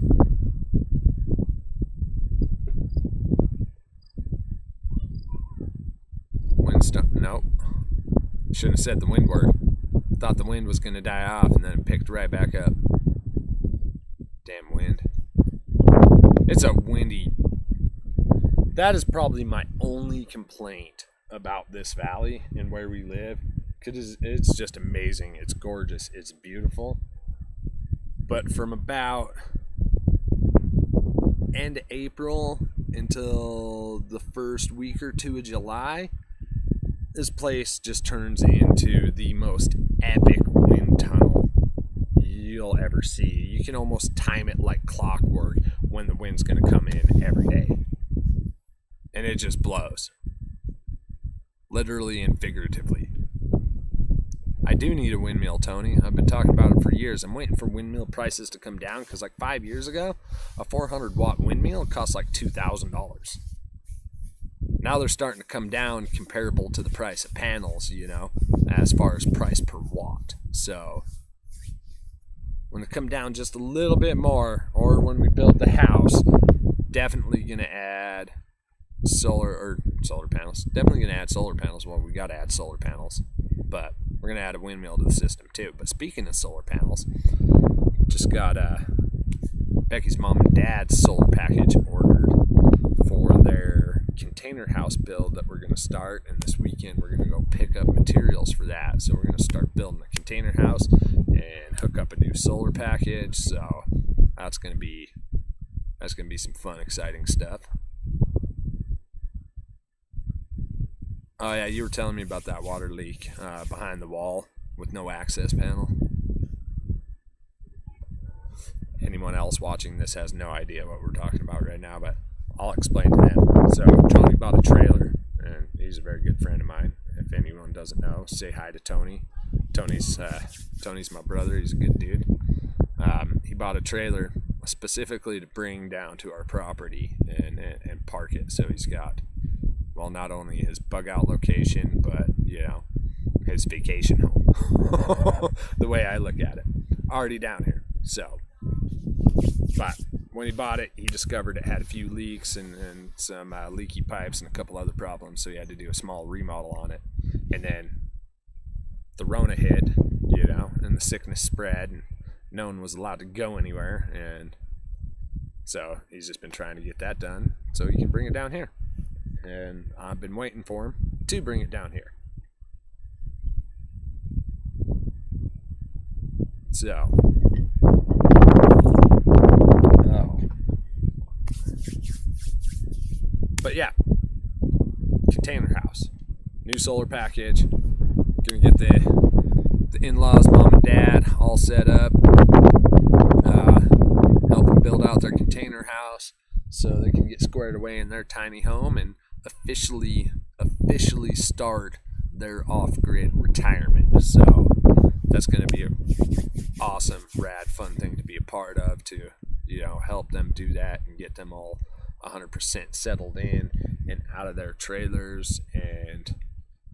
Nope. Shouldn't have said the wind word. I thought the wind was going to die off and then it picked right back up. Damn wind. It's a windy. That is probably my only complaint about this valley and where we live. Because it's just amazing. It's gorgeous. It's beautiful. But from about end of April until the first week or two of July, this place just turns into the most epic wind tunnel you'll ever see. You can almost time it like clockwork when the wind's going to come in every day. And it just blows. Literally and figuratively. I do need a windmill, Tony. I've been talking about it for years. I'm waiting for windmill prices to come down because like 5 years ago, a 400-watt windmill cost like $2,000. Now they're starting to come down comparable to the price of panels, as far as price per watt. So when they come down just a little bit more, or when we build the house, definitely going to add solar panels. Definitely going to add solar panels. Well, we got to add solar panels. But we're going to add a windmill to the system too. But speaking of solar panels, just got Becky's mom and dad's solar package ordered for their container house build that we're going to start. And this weekend we're going to go pick up materials for that. So we're going to start building a container house and hook up a new solar package. So that's going to be some fun, exciting stuff. Oh yeah, you were telling me about that water leak behind the wall with no access panel. Anyone else watching this has no idea what we're talking about right now, but I'll explain to them. So Tony bought a trailer, and he's a very good friend of mine. If anyone doesn't know, say hi to Tony. Tony's my brother. He's a good dude. He bought a trailer specifically to bring down to our property and park it. So he's got, well, not only his bug out location, but his vacation home. The way I look at it, already down here. So, but when he bought it, he discovered it had a few leaks and some leaky pipes and a couple other problems. So he had to do a small remodel on it. And then the Rona hit, and the sickness spread, and no one was allowed to go anywhere. And so he's just been trying to get that done so he can bring it down here. And I've been waiting for him to bring it down here. So, but yeah, container house, new solar package. Gonna get the in-laws, mom and dad, all set up. Help them build out their container house so they can get squared away in their tiny home and officially start their off-grid retirement. So that's going to be an awesome, rad, fun thing to be a part of, to help them do that and get them all 100% settled in and out of their trailers and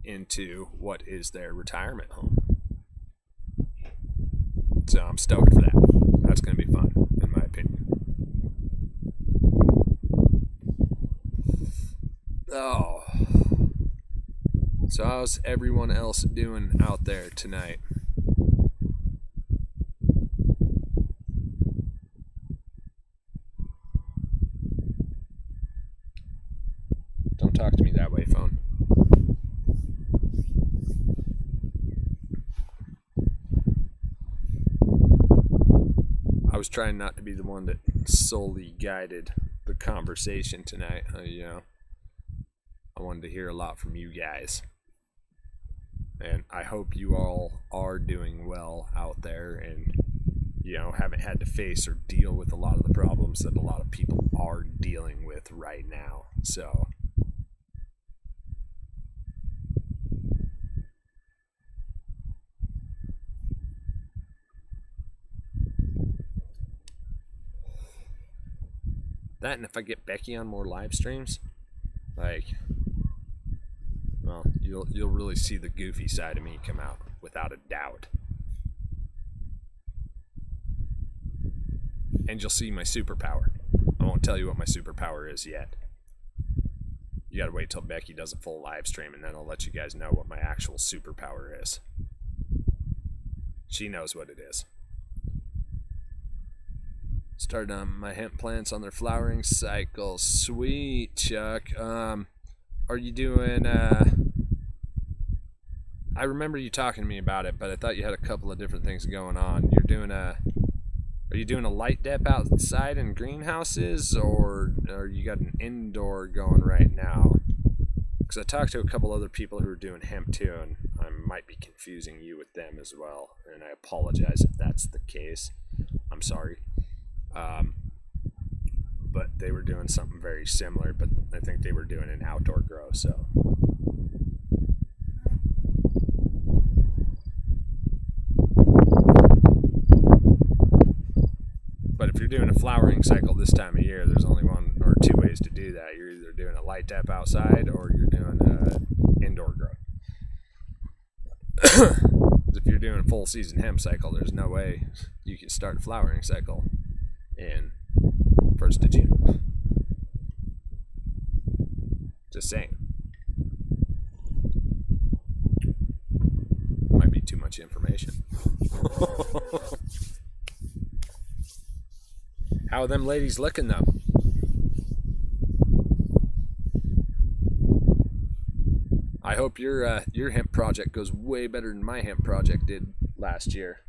into what is their retirement home. So I'm stoked for that. That's going to be fun, in my opinion. Oh. So how's everyone else doing out there tonight? Don't talk to me that way, phone. I was trying not to be the one that solely guided the conversation tonight. I wanted to hear a lot from you guys. And I hope you all are doing well out there and, haven't had to face or deal with a lot of the problems that a lot of people are dealing with right now. So, that, and if I get Becky on more live streams, well, you'll really see the goofy side of me come out, without a doubt. And you'll see my superpower. I won't tell you what my superpower is yet. You gotta wait till Becky does a full live stream, and then I'll let you guys know what my actual superpower is. She knows what it is. Started on my hemp plants on their flowering cycle. Sweet, Chuck. Are you doing, I remember you talking to me about it, but I thought you had a couple of different things going on. Are you doing a light dep outside in greenhouses, or you got an indoor going right now? Because I talked to a couple other people who are doing hemp too, and I might be confusing you with them as well, and I apologize if that's the case. I'm sorry. But they were doing something very similar, but I think they were doing an outdoor grow, so. But if you're doing a flowering cycle this time of year, there's only one or two ways to do that. You're either doing a light dep outside, or you're doing an indoor grow. If you're doing a full season hemp cycle, there's no way you can start a flowering cycle in 1st of June. Just saying. Might be too much information. How are them ladies looking though? I hope your hemp project goes way better than my hemp project did last year.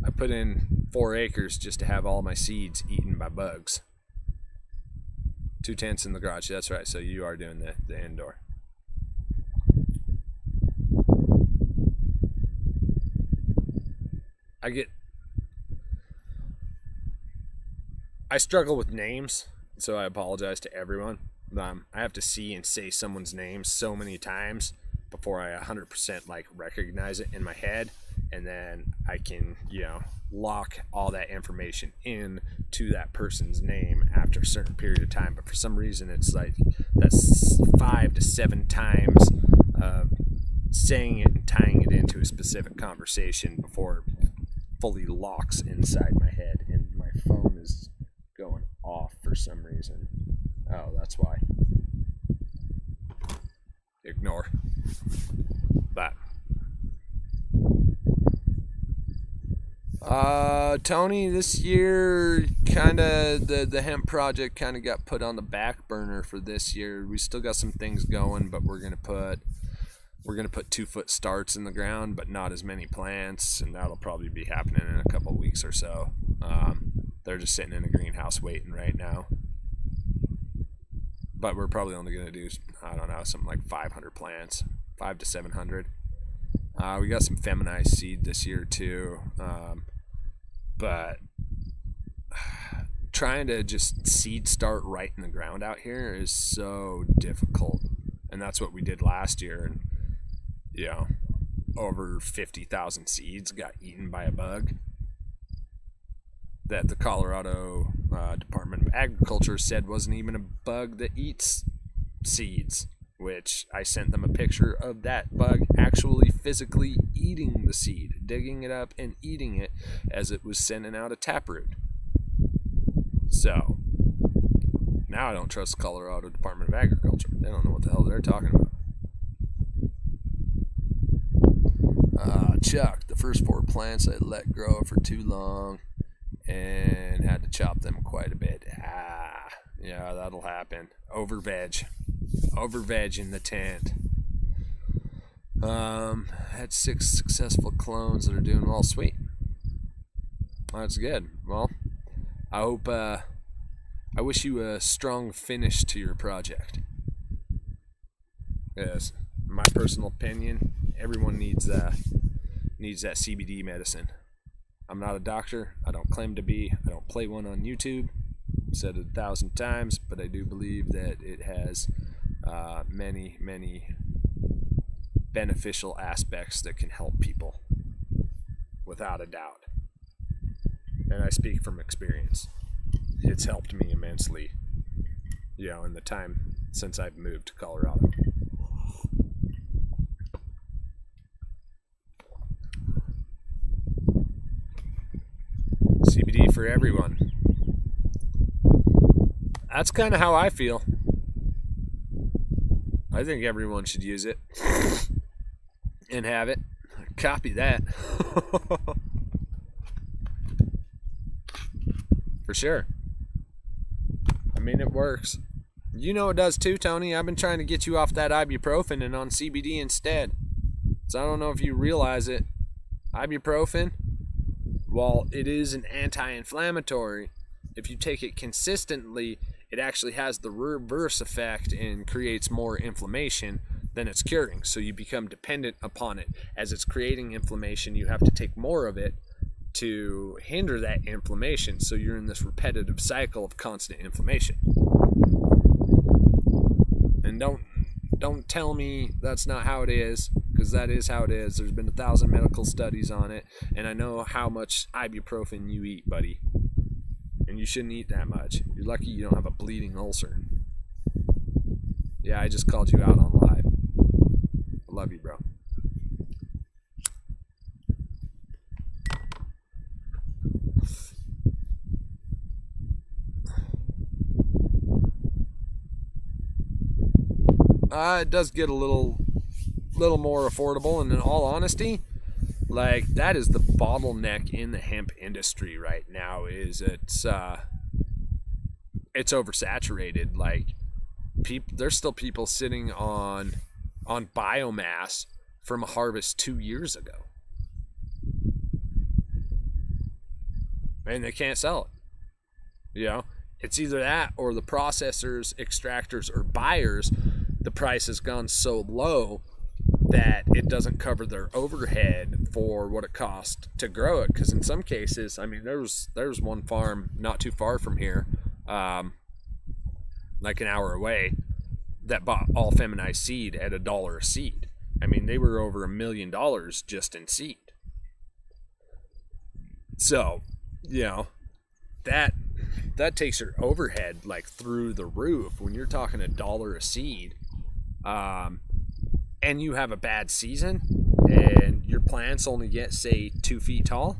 I put in 4 acres just to have all my seeds eaten by bugs. 2 tents in the garage. That's right. So you are doing the indoor. I struggle with names, so I apologize to everyone. I have to see and say someone's name so many times before I 100% recognize it in my head, and then I can, lock all that information in to that person's name after a certain period of time. But for some reason, it's that's 5 to 7 times saying it and tying it into a specific conversation before it fully locks inside my head, and my phone is going off for some reason. Oh, that's why. Ignore. But Tony, this year the hemp project kinda got put on the back burner for this year. We still got some things going, but we're gonna put 2-foot starts in the ground, but not as many plants, and that'll probably be happening in a couple weeks or so. They're just sitting in a greenhouse waiting right now. But we're probably only going to do, I don't know, something like 500 plants, 500 to 700. We got some feminized seed this year too. But trying to just seed start right in the ground out here is so difficult. And that's what we did last year. And, over 50,000 seeds got eaten by a bug that the Colorado Department of Agriculture said wasn't even a bug that eats seeds, which I sent them a picture of that bug actually physically eating the seed, digging it up and eating it as it was sending out a taproot. So Now I don't trust the Colorado Department of Agriculture. They don't know what the hell they're talking about. Chuck, the first 4 plants I let grow for too long and had to chop them quite a bit. Yeah, that'll happen. Over veg in the tent. Had 6 successful clones that are doing well. Sweet. That's good. Well, I hope, I wish you a strong finish to your project. Yes, in my personal opinion, everyone needs that CBD medicine. I'm not a doctor. I don't claim to be. I don't play one on YouTube. I've said it 1,000 times, but I do believe that it has many, many beneficial aspects that can help people, without a doubt. And I speak from experience. It's helped me immensely, in the time since I've moved to Colorado. CBD for everyone. That's kind of how I feel. I think everyone should use it and have it. Copy that. For sure. I mean, it works. You know it does too, Tony. I've been trying to get you off that ibuprofen and on CBD instead. So I don't know if you realize it. Ibuprofen, while it is an anti-inflammatory, if you take it consistently, it actually has the reverse effect and creates more inflammation than it's curing. So you become dependent upon it. As it's creating inflammation, you have to take more of it to hinder that inflammation. So you're in this repetitive cycle of constant inflammation. And don't tell me that's not how it is, because that is how it is. There's been 1,000 medical studies on it, and I know how much ibuprofen you eat, buddy. And you shouldn't eat that much. You're lucky you don't have a bleeding ulcer. Yeah, I just called you out on live. I love you, bro. It does get a little more affordable, and in all honesty, like, that is the bottleneck in the hemp industry right now. Is it's oversaturated. Like, there's still people sitting on biomass from a harvest 2 years ago, and they can't sell it. It's either that or the processors, extractors, or buyers. The price has gone so low that it doesn't cover their overhead for what it costs to grow it. Because in some cases, I mean, there's one farm not too far from here, like an hour away, that bought all feminized seed at $1 a seed. I mean, they were over $1 million just in seed. So, that takes your overhead like through the roof when you're talking $1 a seed. And you have a bad season and your plants only get, say, 2 feet tall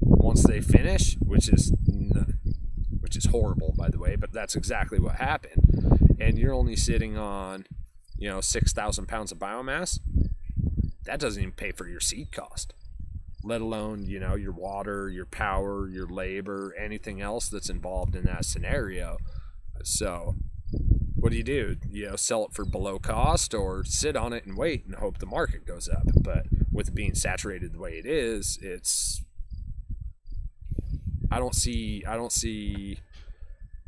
once they finish, which is horrible, by the way, but that's exactly what happened. And you're only sitting on 6,000 pounds of biomass. That doesn't even pay for your seed cost, let alone your water, your power, your labor, anything else that's involved in that scenario. So what do? Sell it for below cost, or sit on it and wait and hope the market goes up? But with it being saturated the way it is, I don't see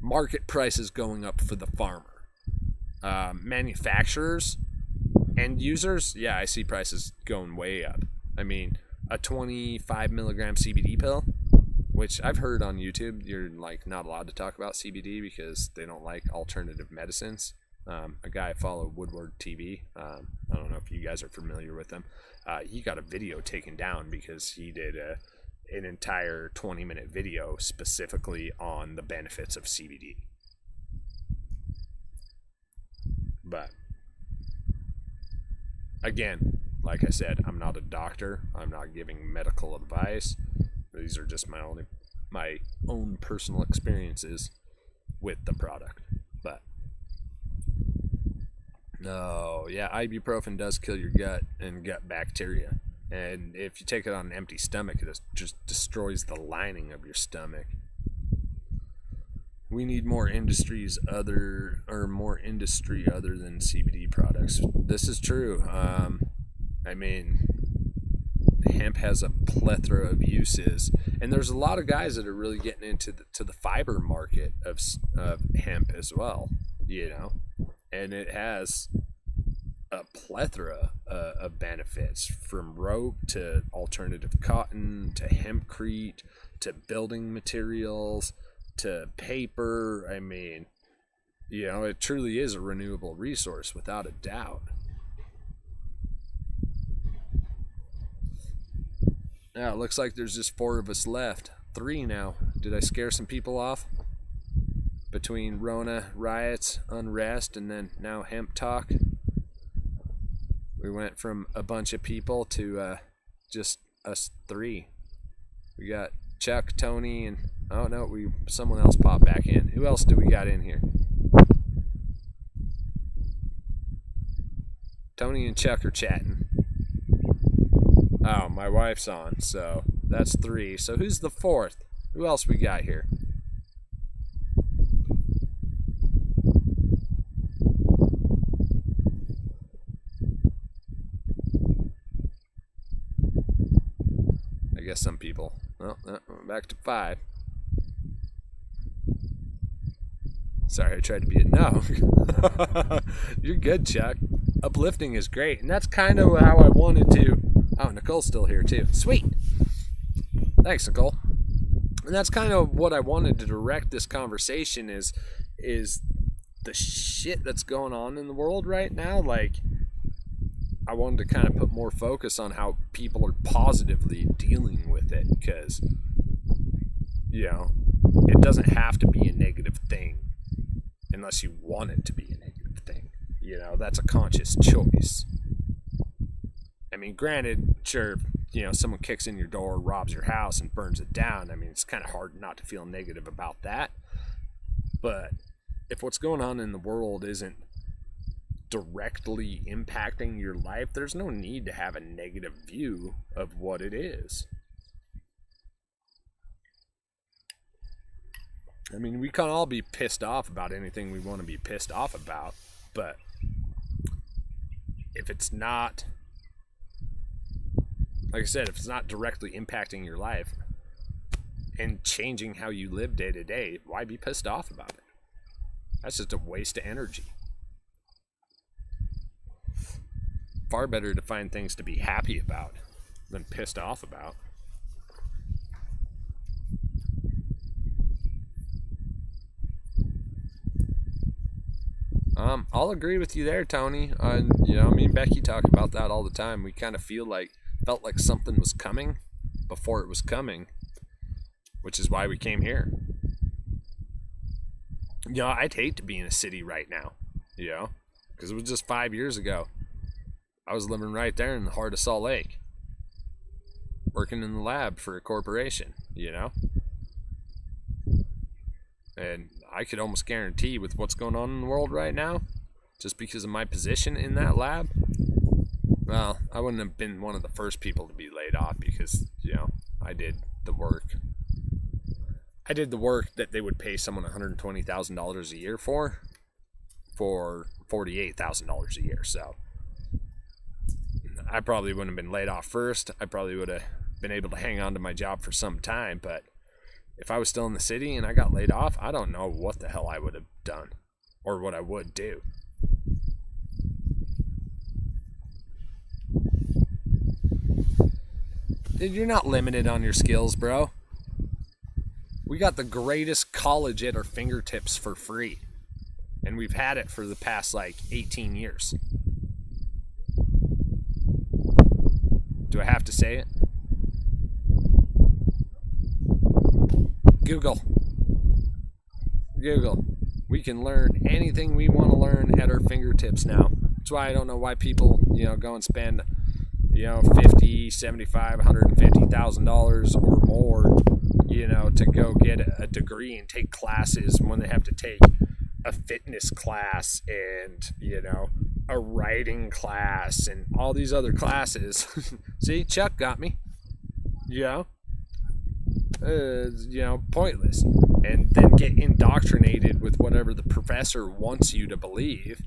market prices going up for the farmer. Manufacturers, end users, yeah, I see prices going way up. I mean, a 25 milligram CBD pill, which I've heard on YouTube, you're like not allowed to talk about CBD because they don't like alternative medicines. A guy I follow, Woodward TV, I don't know if you guys are familiar with him. He got a video taken down because he did an entire 20-minute video specifically on the benefits of CBD. But again, like I said, I'm not a doctor. I'm not giving medical advice. These are just my own personal experiences. with the product. But no, yeah, ibuprofen does kill your gut and gut bacteria. And if you take it on an empty stomach, it just destroys the lining of your stomach. We need more industry other than CBD products. This is true. I mean, hemp has a plethora of uses, and there's a lot of guys that are really getting into the fiber market of hemp as well. You know, and it has a plethora of benefits, from rope to alternative cotton to hempcrete to building materials to paper. I mean, you know, it truly is a renewable resource without a doubt. Now it looks like there's just 4 of us left. 3 now. Did I scare some people off? Between Rona, riots, unrest, and then now hemp talk. We went from a bunch of people to just us 3. We got Chuck, Tony, and oh no, someone else popped back in. Who else do we got in here? Tony and Chuck are chatting. Oh, my wife's on, so that's 3. So who's the 4th? Who else we got here? I guess some people. Well, back to 5. Sorry, I tried to be no. You're good, Chuck. Uplifting is great, and that's kind of how I wanted to. Oh, Nicole's still here too. Sweet. Thanks, Nicole. And that's kind of what I wanted to direct this conversation is the shit that's going on in the world right now. Like, I wanted to kind of put more focus on how people are positively dealing with it, because, you know, it doesn't have to be a negative thing unless you want it to be a negative thing. You know, that's a conscious choice. I mean, granted, sure, you know, someone kicks in your door, robs your house, and burns it down. I mean, it's kind of hard not to feel negative about that. But if what's going on in the world isn't directly impacting your life, there's no need to have a negative view of what it is. I mean, we can all be pissed off about anything we want to be pissed off about, but if it's not, like I said, if it's not directly impacting your life and changing how you live day to day, why be pissed off about it? That's just a waste of energy. Far better to find things to be happy about than pissed off about. I'll agree with you there, Tony. You know, me and Becky talk about that all the time. We kind of felt like something was coming before it was coming, which is why we came here. You know, I'd hate to be in a city right now, you know, because it was just 5 years ago. I was living right there in the heart of Salt Lake, working in the lab for a corporation, you know. And I could almost guarantee with what's going on in the world right now, just because of my position in that lab, well, I wouldn't have been one of the first people to be laid off because, you know, I did the work. I did the work that they would pay someone $120,000 a year for $48,000 a year. So I probably wouldn't have been laid off first. I probably would have been able to hang on to my job for some time, but if I was still in the city and I got laid off, I don't know what the hell I would have done or what I would do. You're not limited on your skills, bro. We got the greatest college at our fingertips for free. And we've had it for the past, 18 years. Do I have to say it? Google. We can learn anything we want to learn at our fingertips now. That's why I don't know why people, go and spend, $50, $75, $150,000 or more to go get a degree and take classes when they have to take a fitness class and, a writing class and all these other classes. See, Chuck got me. Pointless. And then get indoctrinated with whatever the professor wants you to believe,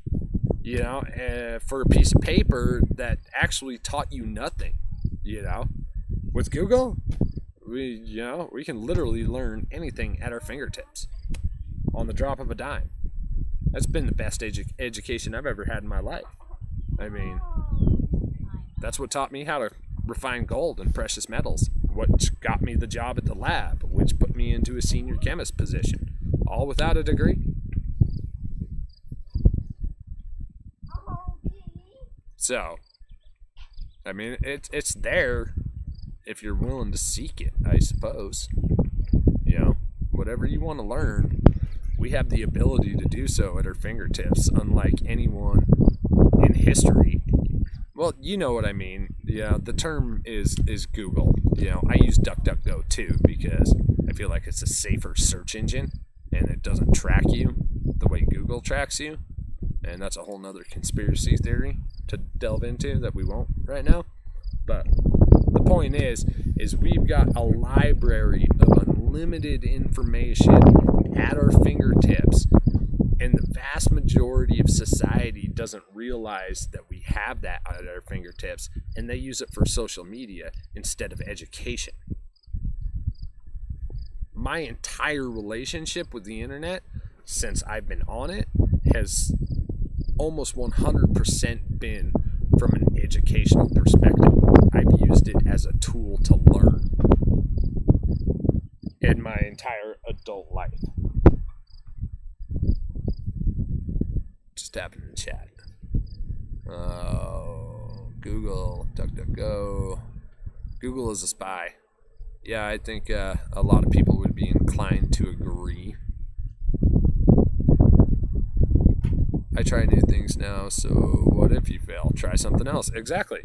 for a piece of paper that actually taught you nothing, With Google, we can literally learn anything at our fingertips on the drop of a dime. That's been the best education I've ever had in my life. I mean, that's what taught me how to refine gold and precious metals, which got me the job at the lab, which put me into a senior chemist position, all without a degree. So, I mean, it's there if you're willing to seek it, I suppose. Whatever you want to learn, we have the ability to do so at our fingertips, unlike anyone in history. Well, you know what I mean. The term is Google. I use DuckDuckGo too because I feel like it's a safer search engine and it doesn't track you the way Google tracks you. And that's a whole nother conspiracy theory to delve into that we won't right now. But the point is we've got a library of unlimited information at our fingertips, and the vast majority of society doesn't realize that we have that at our fingertips, and they use it for social media instead of education. My entire relationship with the internet since I've been on it has almost 100% been from an educational perspective. I've used it as a tool to learn in my entire adult life. Just happened in chat. Google, DuckDuckGo. Google is a spy. Yeah, I think a lot of people would be inclined to agree. I try new things now, so what if you fail? Try something else. Exactly.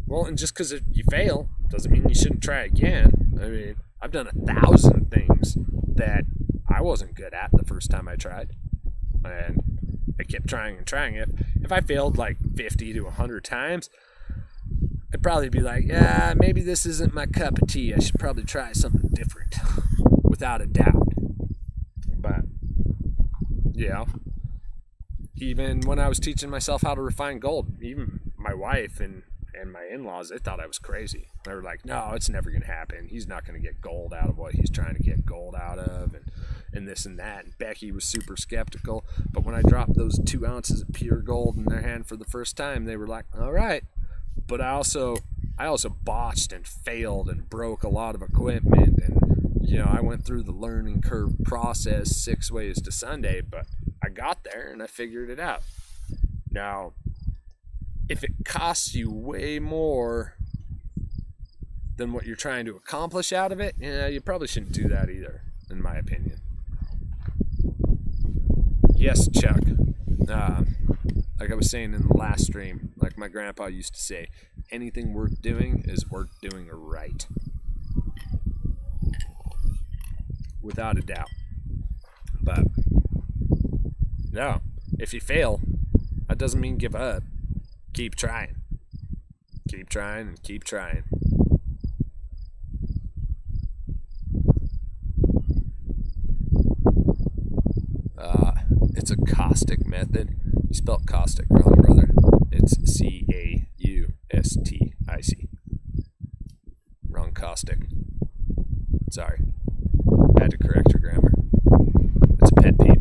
Well, and just because you fail doesn't mean you shouldn't try again. I mean, I've done 1,000 things that I wasn't good at the first time I tried. And I kept trying and trying. If I failed like 50 to 100 times, I'd probably be like, yeah, maybe this isn't my cup of tea. I should probably try something different, without a doubt. But, even when I was teaching myself how to refine gold, even my wife and my in-laws, they thought I was crazy. They were like, no, it's never going to happen. He's not going to get gold out of what he's trying to get gold out of, and this and that. And Becky was super skeptical. But when I dropped those 2 ounces of pure gold in their hand for the first time, they were like, all right. But I also botched and failed and broke a lot of equipment. And, I went through the learning curve process 6 ways to Sunday, but I got there and I figured it out. Now, if it costs you way more than what you're trying to accomplish out of it, you probably shouldn't do that either, in my opinion. Yes, Chuck. Like I was saying in the last stream, like my grandpa used to say, anything worth doing is worth doing right. Without a doubt. But, no, if you fail, that doesn't mean give up. Keep trying. Keep trying and keep trying. It's a caustic method. You spelled caustic wrong, brother. It's C-A-U-S-T-I-C. Wrong caustic. Sorry. I had to correct your grammar. It's a pet peeve.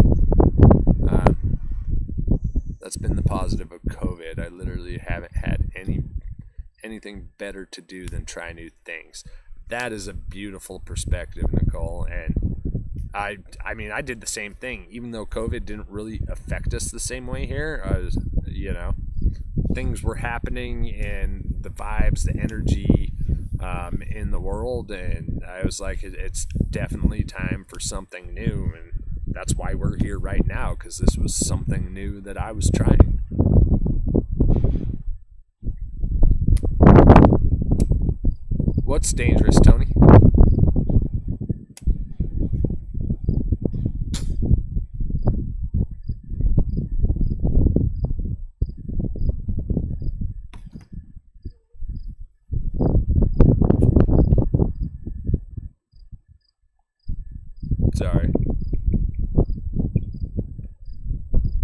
That's been the positive of COVID. I literally haven't had anything better to do than try new things. That is a beautiful perspective, Nicole. And I mean, I did the same thing. Even though COVID didn't really affect us the same way here, I was, things were happening and the vibes, the energy in the world. And I was like, it's definitely time for something new. And that's why we're here right now, because this was something new that I was trying. What's dangerous, Tony?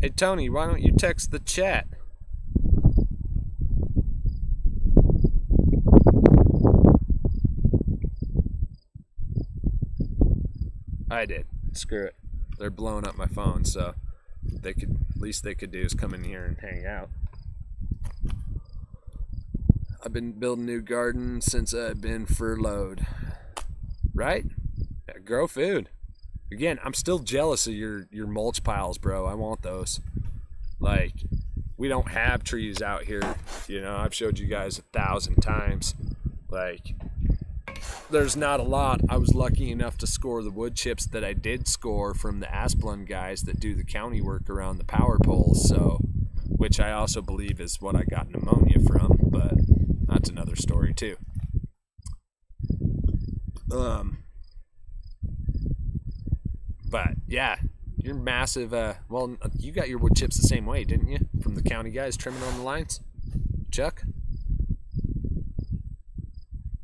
Hey, Tony, why don't you text the chat? I did. Screw it. They're blowing up my phone, so they could, least they could do is come in here and hang out. I've been building a new garden since I've been furloughed. Right? Yeah, grow food. Again, I'm still jealous of your mulch piles, bro. I want those. Like, we don't have trees out here. You know, I've showed you guys 1,000 times. Like, there's not a lot. I was lucky enough to score the wood chips that I did score from the Asplund guys that do the county work around the power poles, so, which I also believe is what I got pneumonia from, but that's another story too. But yeah, you're massive. Well, you got your wood chips the same way, didn't you? From the county guys trimming on the lines, Chuck?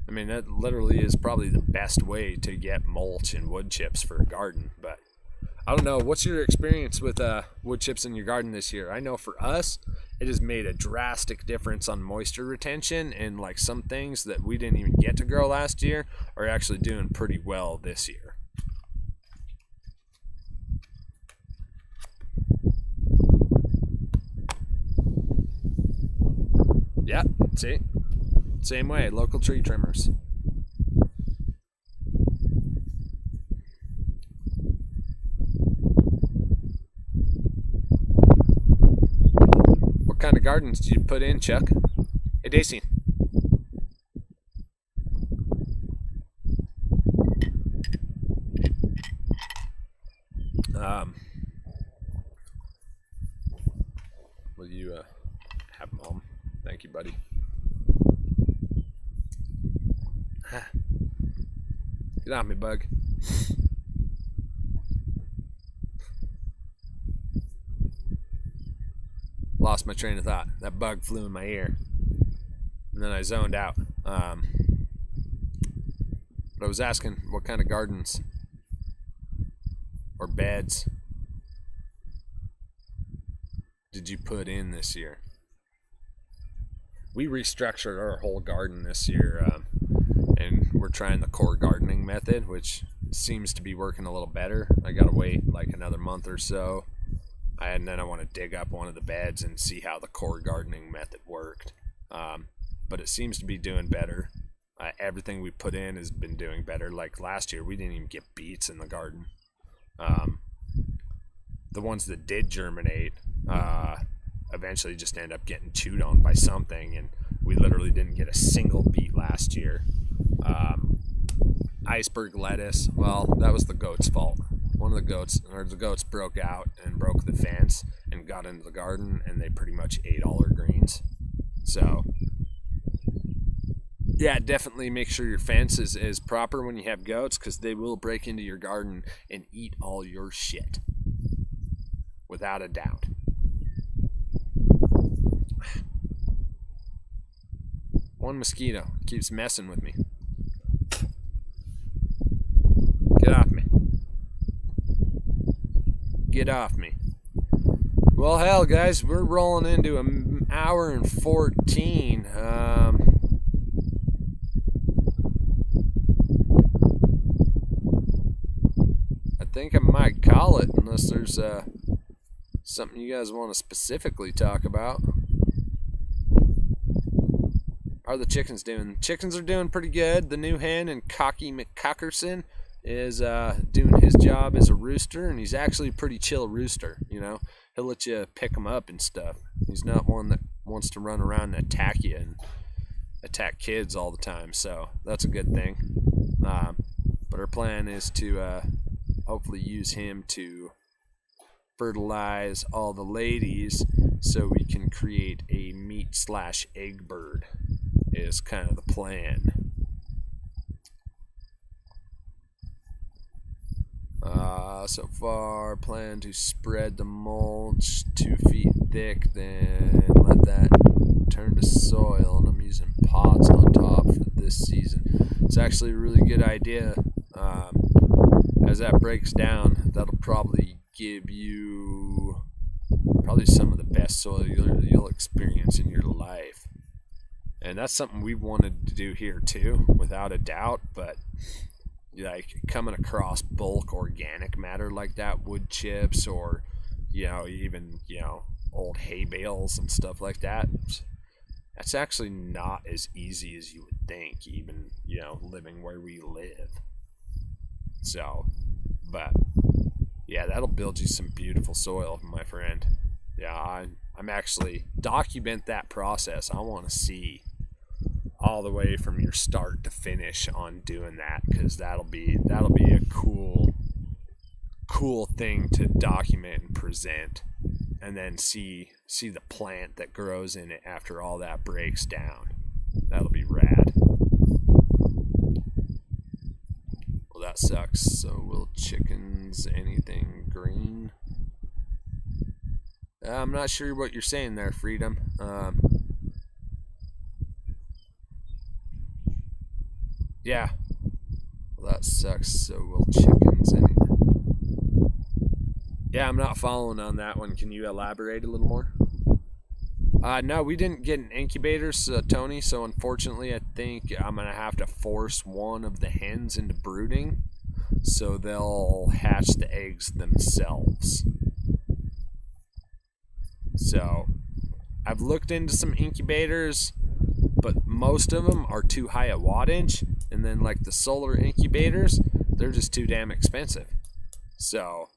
I mean, that literally is probably the best way to get mulch and wood chips for a garden. But I don't know. What's your experience with wood chips in your garden this year? I know for us, it has made a drastic difference on moisture retention, and like some things that we didn't even get to grow last year are actually doing pretty well this year. Yeah, see? Same way, local tree trimmers. What kind of gardens did you put in, Chuck? Hey, Daisy. Will you have Mom? Thank you, buddy. Get off me, bug. Lost my train of thought. That bug flew in my ear. And then I zoned out. But I was asking what kind of gardens or beds did you put in this year? We restructured our whole garden this year, and we're trying the core gardening method, which seems to be working a little better. I gotta wait like another month or so, and then I want to dig up one of the beds and see how the core gardening method worked. But it seems to be doing better. Everything we put in has been doing better. Like last year, we didn't even get beets in the garden. The ones that did germinate eventually just end up getting chewed on by something, and we literally didn't get a single beet last year. Iceberg lettuce, well, that was the goat's fault. The goats broke out and broke the fence and got into the garden, and they pretty much ate all our greens. So yeah, definitely make sure your fence is proper when you have goats, because they will break into your garden and eat all your shit, without a doubt. One mosquito keeps messing with me. Get off me. Get off me. Well, hell, guys, we're rolling into an hour and 14. I think I might call it, unless there's something you guys want to specifically talk about. How are the chickens doing? Chickens are doing pretty good. The new hen and Cocky McCockerson is doing his job as a rooster, and he's actually a pretty chill rooster. You know, he'll let you pick him up and stuff. He's not one that wants to run around and attack you and attack kids all the time, so that's a good thing. But our plan is to hopefully use him to fertilize all the ladies so we can create a meat/egg bird, is kind of the plan. So far, plan to spread the mulch 2 feet thick, then let that turn to soil, and I'm using pots on top for this season. It's actually a really good idea. As that breaks down, that'll probably give you probably some of the best soil you'll experience in your life. And that's something we wanted to do here too, without a doubt. But like coming across bulk organic matter like that, wood chips, or even old hay bales and stuff like that, that's actually not as easy as you would think, even living where we live. So, but yeah, that'll build you some beautiful soil, my friend. Yeah, I'm actually document that process. I want to see all the way from your start to finish on doing that, because that'll be a cool thing to document and present, and then see the plant that grows in it after all that breaks down. That'll be rad. Well, that sucks. So will chickens anything green? I'm not sure what you're saying there, Freedom. Yeah. Well, that sucks. So will chickens anything? Yeah, I'm not following on that one. Can you elaborate a little more? No, we didn't get an incubator, Tony, so unfortunately I think I'm going to have to force one of the hens into brooding, so they'll hatch the eggs themselves. So I've looked into some incubators, but most of them are too high a wattage, and then like the solar incubators, they're just too damn expensive. So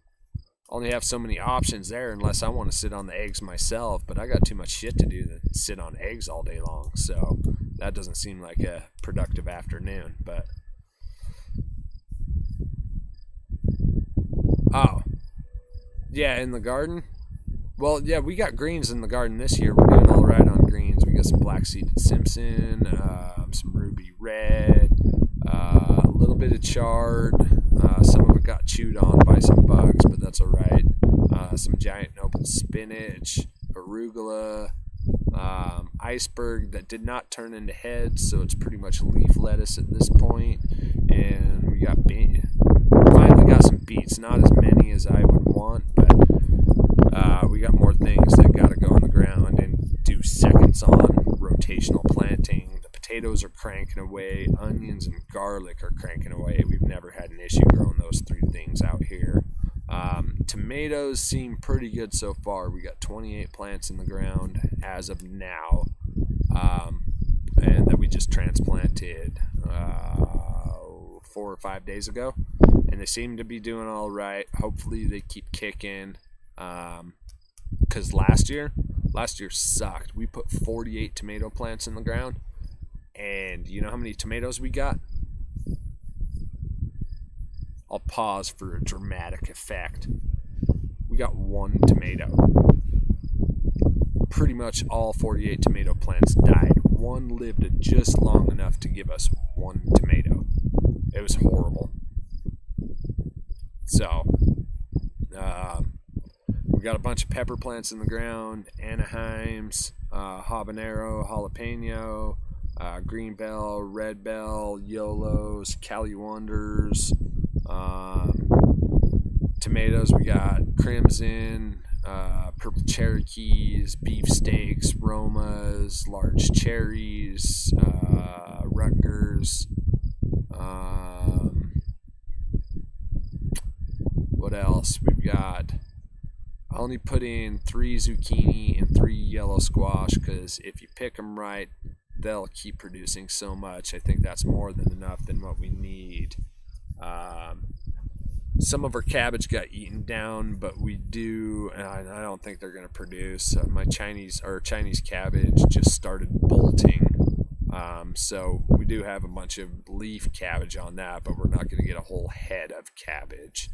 only have so many options there unless I want to sit on the eggs myself, but I got too much shit to do to sit on eggs all day long, so that doesn't seem like a productive afternoon. But oh yeah, in the garden, well, yeah, we got greens in the garden this year. We're doing all right on greens. We got some black-seeded Simpson, some ruby red, a little bit of chard. Some of it got chewed on by some bugs, but that's all right. Some giant noble spinach, arugula, iceberg that did not turn into heads, so it's pretty much leaf lettuce at this point. And we got finally got some beets, not as many as I would want, but we got more things that got to go on the ground and do seconds on rotational planting. The potatoes are cranking away, onions and garlic are cranking away. We've never had an issue growing those three things out here. Tomatoes seem pretty good so far. We got 28 plants in the ground as of now, and that we just transplanted 4 or 5 days ago, and they seem to be doing all right. Hopefully they keep kicking, because last year sucked. We put 48 tomato plants in the ground, and you know how many tomatoes we got? I'll pause for a dramatic effect. We got 1 tomato. Pretty much all 48 tomato plants died. 1 lived just long enough to give us 1 tomato. It was horrible. So, we got a bunch of pepper plants in the ground, Anaheims, habanero, jalapeno, green bell, red bell, YOLOs, Cali Wonders. Tomatoes, we got crimson, purple Cherokees, beefsteaks, Romas, large cherries, Rutgers. What else? We've got, I only put in 3 zucchini and 3 yellow squash, because if you pick them right, they'll keep producing so much. I think that's more than enough than what we need. Some of our cabbage got eaten down, but we do, and I don't think they're going to produce. My Chinese cabbage just started bolting. So we do have a bunch of leaf cabbage on that, but we're not going to get a whole head of cabbage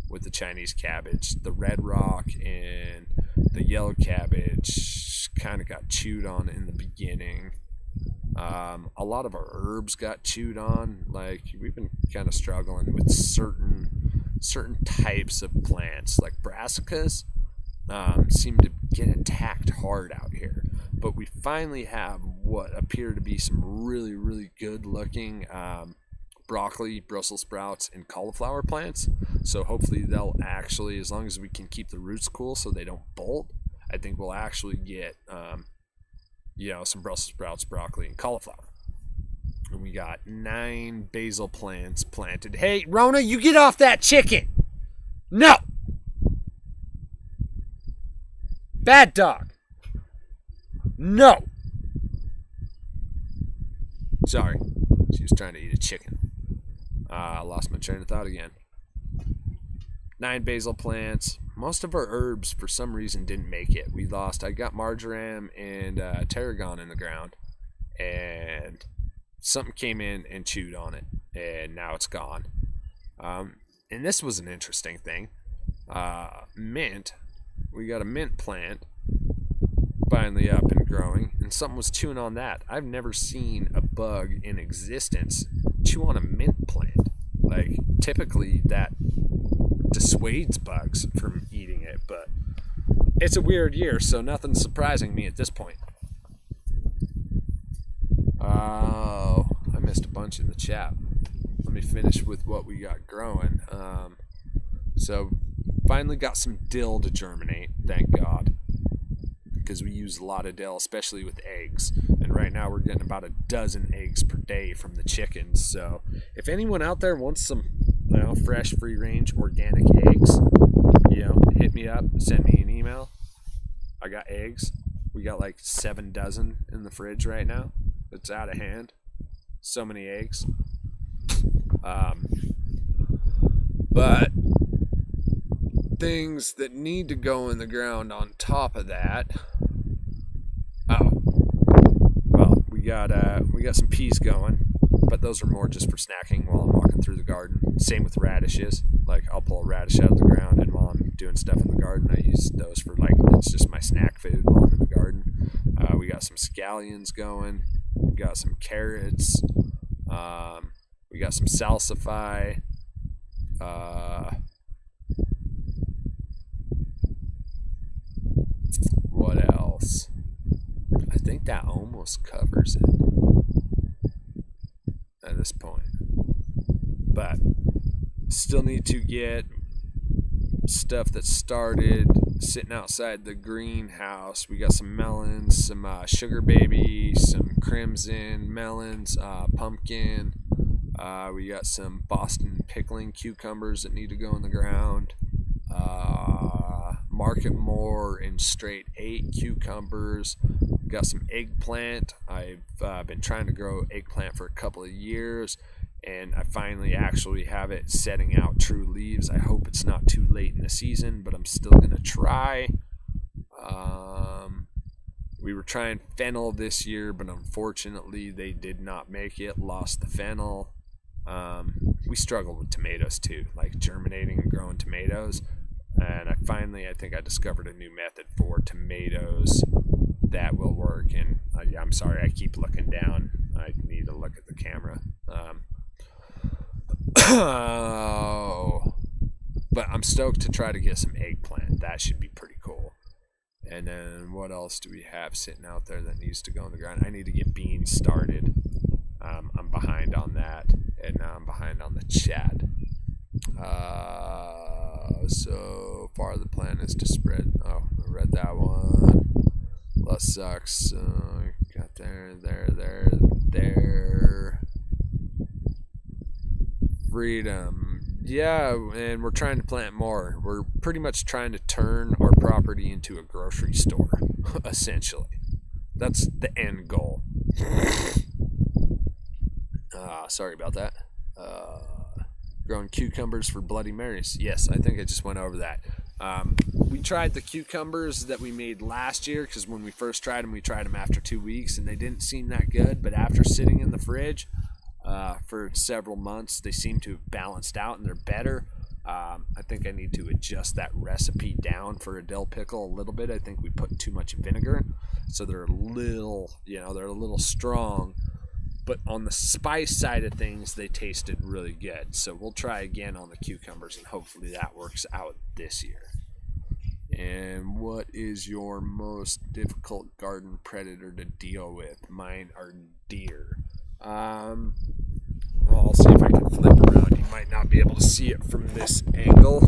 with the Chinese cabbage. The red rock and the yellow cabbage kind of got chewed on in the beginning. A lot of our herbs got chewed on. Like, we've been kind of struggling with certain types of plants, like brassicas. Seem to get attacked hard out here, but we finally have what appear to be some really, really good looking broccoli, Brussels sprouts, and cauliflower plants. So hopefully they'll actually, as long as we can keep the roots cool so they don't bolt, I think we'll actually get, some Brussels sprouts, broccoli, and cauliflower. And we got 9 basil plants planted. Hey, Rona, you get off that chicken! No! Bad dog! No! Sorry. She was trying to eat a chicken. I lost my train of thought again. 9 basil plants. Most of our herbs, for some reason, didn't make it. I got marjoram and tarragon in the ground. And something came in and chewed on it. And now it's gone. And this was an interesting thing. Mint. We got a mint plant finally up and growing, and something was chewing on that. I've never seen a bug in existence chew on a mint plant. Like, typically that dissuades bugs from eating it, but it's a weird year, so nothing's surprising me at this point. Oh, I missed a bunch in the chat. Let me finish with what we got growing. So finally got some dill to germinate, thank God, because we use a lot of dill, especially with eggs. And right now we're getting about 12 eggs per day from the chickens. So if anyone out there wants some, fresh, free-range, organic eggs, hit me up, send me an email. I got eggs. We got like 7 dozen in the fridge right now. It's out of hand. So many eggs. But things that need to go in the ground on top of that. Well, we got some peas going, but those are more just for snacking while I'm walking through the garden. Same with radishes. Like, I'll pull a radish out of the ground, and while I'm doing stuff in the garden, I use those for, it's just my snack food while I'm in the garden. We got some scallions going. We got some carrots. We got some salsify. What else? I think that almost covers it at this point. But still need to get stuff that started sitting outside the greenhouse. We got some melons, some sugar baby, some crimson melons, pumpkin. We got some Boston pickling cucumbers that need to go in the ground. Market More and Straight 8 cucumbers. Got some eggplant. I've been trying to grow eggplant for a couple of years, and I finally actually have it setting out true leaves. I hope it's not too late in the season, but I'm still going to try. We were trying fennel this year, but unfortunately they did not make it. Lost the fennel. We struggled with tomatoes too, like germinating and growing tomatoes. And I think I discovered a new method for tomatoes that will work. And I'm sorry, I keep looking down. I need to look at the camera. But I'm stoked to try to get some eggplant. That should be pretty cool. And then what else do we have sitting out there that needs to go in the ground? I need to get beans started. I'm behind on that, and now I'm behind on the chat. So far the plan is to spread. Oh, I read that one. That sucks. Got there. Freedom. Yeah, and we're trying to plant more. We're pretty much trying to turn our property into a grocery store, essentially. That's the end goal. Sorry about that. Growing cucumbers for Bloody Marys. Yes, I think I just went over that. We tried the cucumbers that we made last year, because when we first tried them, we tried them after 2 weeks, and they didn't seem that good. But after sitting in the fridge for several months, they seem to have balanced out, and they're better. I think I need to adjust that recipe down for a dill pickle a little bit. I think we put too much vinegar, so they're a little strong. But on the spice side of things, they tasted really good. So we'll try again on the cucumbers, and hopefully that works out this year. And what is your most difficult garden predator to deal with? Mine are deer. I'll see if I can flip around. You might not be able to see it from this angle.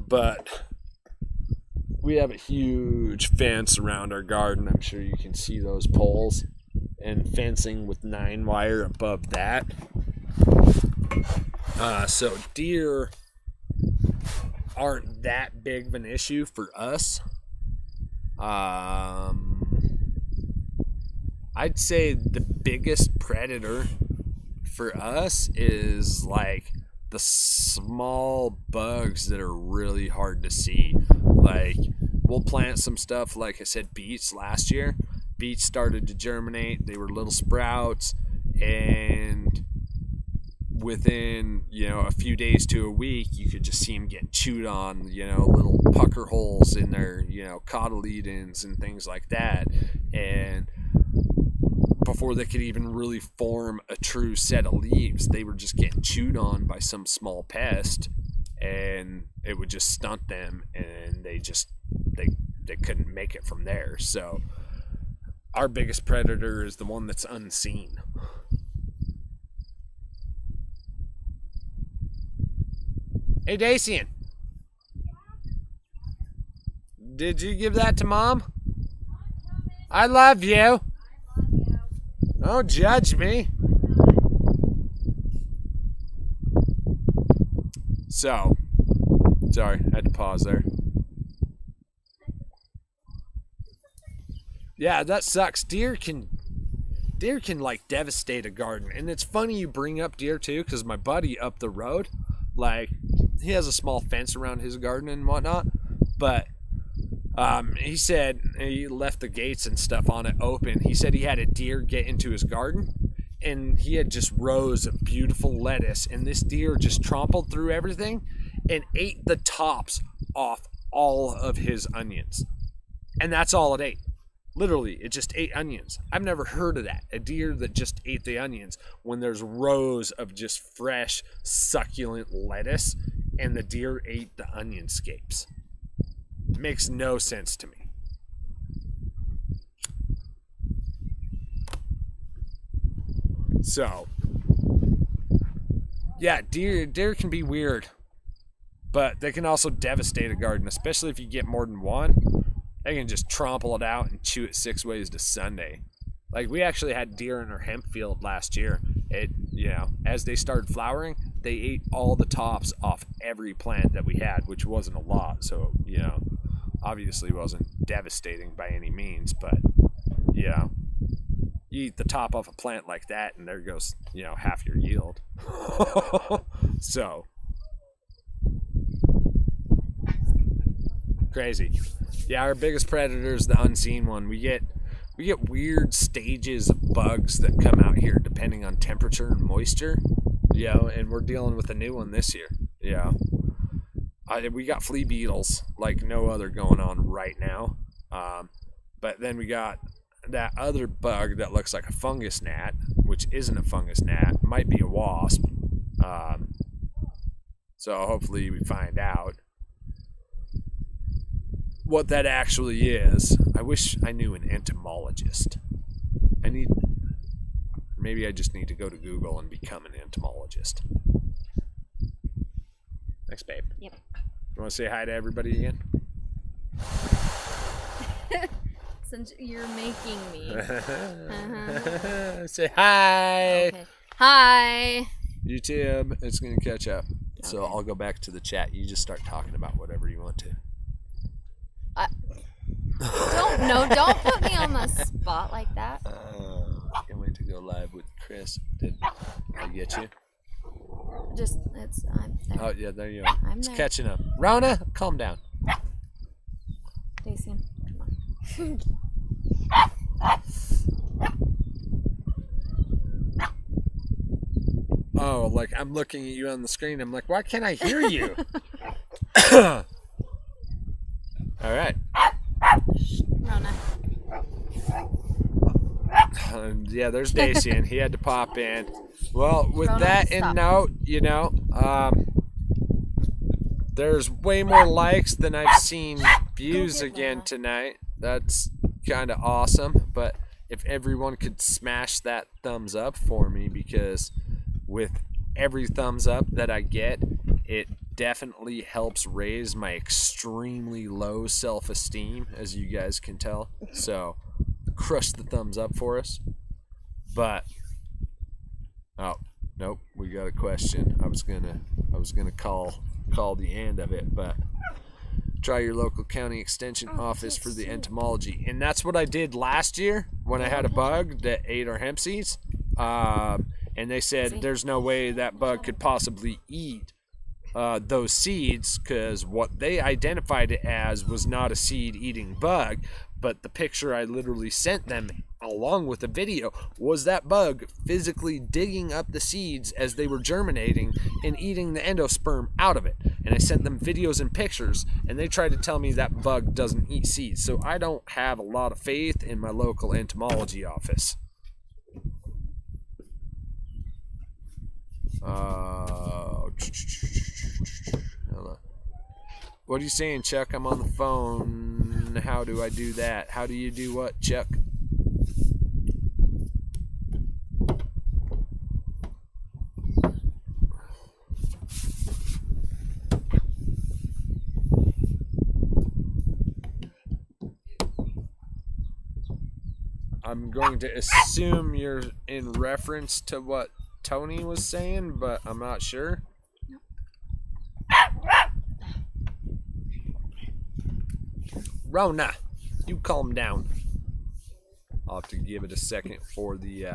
But we have a huge fence around our garden. I'm sure you can see those poles. And fencing with 9-wire above that. So deer aren't that big of an issue for us. I'd say the biggest predator for us is like the small bugs that are really hard to see. Like, we'll plant some stuff, like I said, beets last year. Beets started to germinate. They were little sprouts, and within, a few days to a week, you could just see them getting chewed on, little pucker holes in their, cotyledons and things like that. And before they could even really form a true set of leaves, they were just getting chewed on by some small pest, and it would just stunt them, and they couldn't make it from there. So our biggest predator is the one that's unseen. Hey, Dacian. Did you give that to Mom? I love you. Don't judge me. So, sorry, I had to pause there. Yeah, that sucks. Deer can like devastate a garden. And it's funny you bring up deer too, because my buddy up the road, like, he has a small fence around his garden and whatnot, but he said he left the gates and stuff on it open. He said he had a deer get into his garden, and he had just rows of beautiful lettuce, and this deer just trampled through everything and ate the tops off all of his onions. And that's all it ate. Literally, it just ate onions. I've never heard of that. A deer that just ate the onions when there's rows of just fresh, succulent lettuce, and the deer ate the onion scapes. It makes no sense to me. So, yeah, deer can be weird, but they can also devastate a garden, especially if you get more than one. They can just trample it out and chew it 6 ways to Sunday. Like, we actually had deer in our hemp field last year. It, as they started flowering, they ate all the tops off every plant that we had, which wasn't a lot. So, obviously wasn't devastating by any means, but, you eat the top off a plant like that, and there goes, half your yield. So, crazy. Yeah, our biggest predator is the unseen one. We get weird stages of bugs that come out here depending on temperature and moisture. And we're dealing with a new one this year. We got flea beetles like no other going on right now. But then we got that other bug that looks like a fungus gnat, which isn't a fungus gnat, might be a wasp. So hopefully we find out what that actually is. I wish I knew an entomologist. Maybe I just need to go to Google and become an entomologist. Thanks, babe. Yep. You want to say hi to everybody again? Since you're making me. Say hi. Okay. Hi. YouTube, it's going to catch up. So Okay. I'll go back to the chat. You just start talking about whatever you want to. Don't put me on the spot like that. Can't wait to go live with Chris. Did I get you? I'm there. Oh, yeah, there you are. I'm It's there. catching up. Rona, calm down. Dacian, come on. Oh, like I'm looking at you on the screen. I'm like, why can't I hear you? All right. Rona. Yeah, there's Dacian. He had to pop in. Well, with Rona, that stop. in note, there's way more likes than I've seen views get again Rona. tonight. That's kind of awesome. But if everyone could smash that thumbs up for me, because with every thumbs up that I get, it definitely helps raise my extremely low self-esteem, as you guys can tell. So crush the thumbs up for us. But oh nope, we got a question. I was gonna call the end of it, but try your local county extension office for the entomology. And that's what I did last year when I had a bug that ate our hemp seeds. And they said there's no way that bug could possibly eat those seeds, because what they identified it as was not a seed-eating bug. But the picture I literally sent them, along with the video, was that bug physically digging up the seeds as they were germinating and eating the endosperm out of it. And I sent them videos and pictures, and they tried to tell me that bug doesn't eat seeds. So I don't have a lot of faith in my local entomology office. What are you saying, Chuck? I'm on the phone. How do I do that? How do you do what, Chuck? I'm going to assume you're in reference to what Tony was saying, but I'm not sure. Rona, you calm down. I'll have to give it a second for the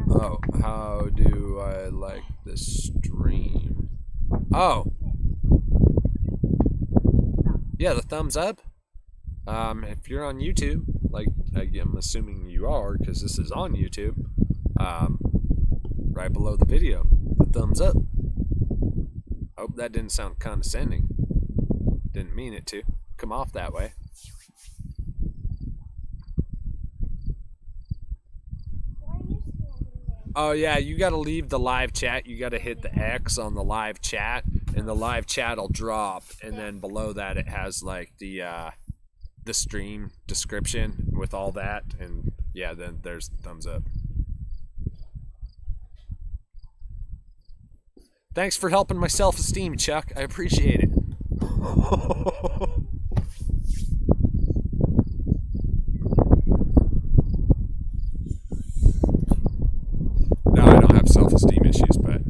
oh, how do I like the stream? Oh, yeah, the thumbs up. If you're on YouTube, like I'm assuming you are, because this is on YouTube, right below the video, the thumbs up. Hope that didn't sound condescending. Didn't mean it to come off that way. Oh yeah, you gotta leave the live chat. You gotta hit the X on the live chat, and the live chat will drop, and then below that it has like the stream description with all that, and yeah, then there's the thumbs up. Thanks for helping my self-esteem, Chuck. I appreciate it. No, I don't have self-esteem issues, but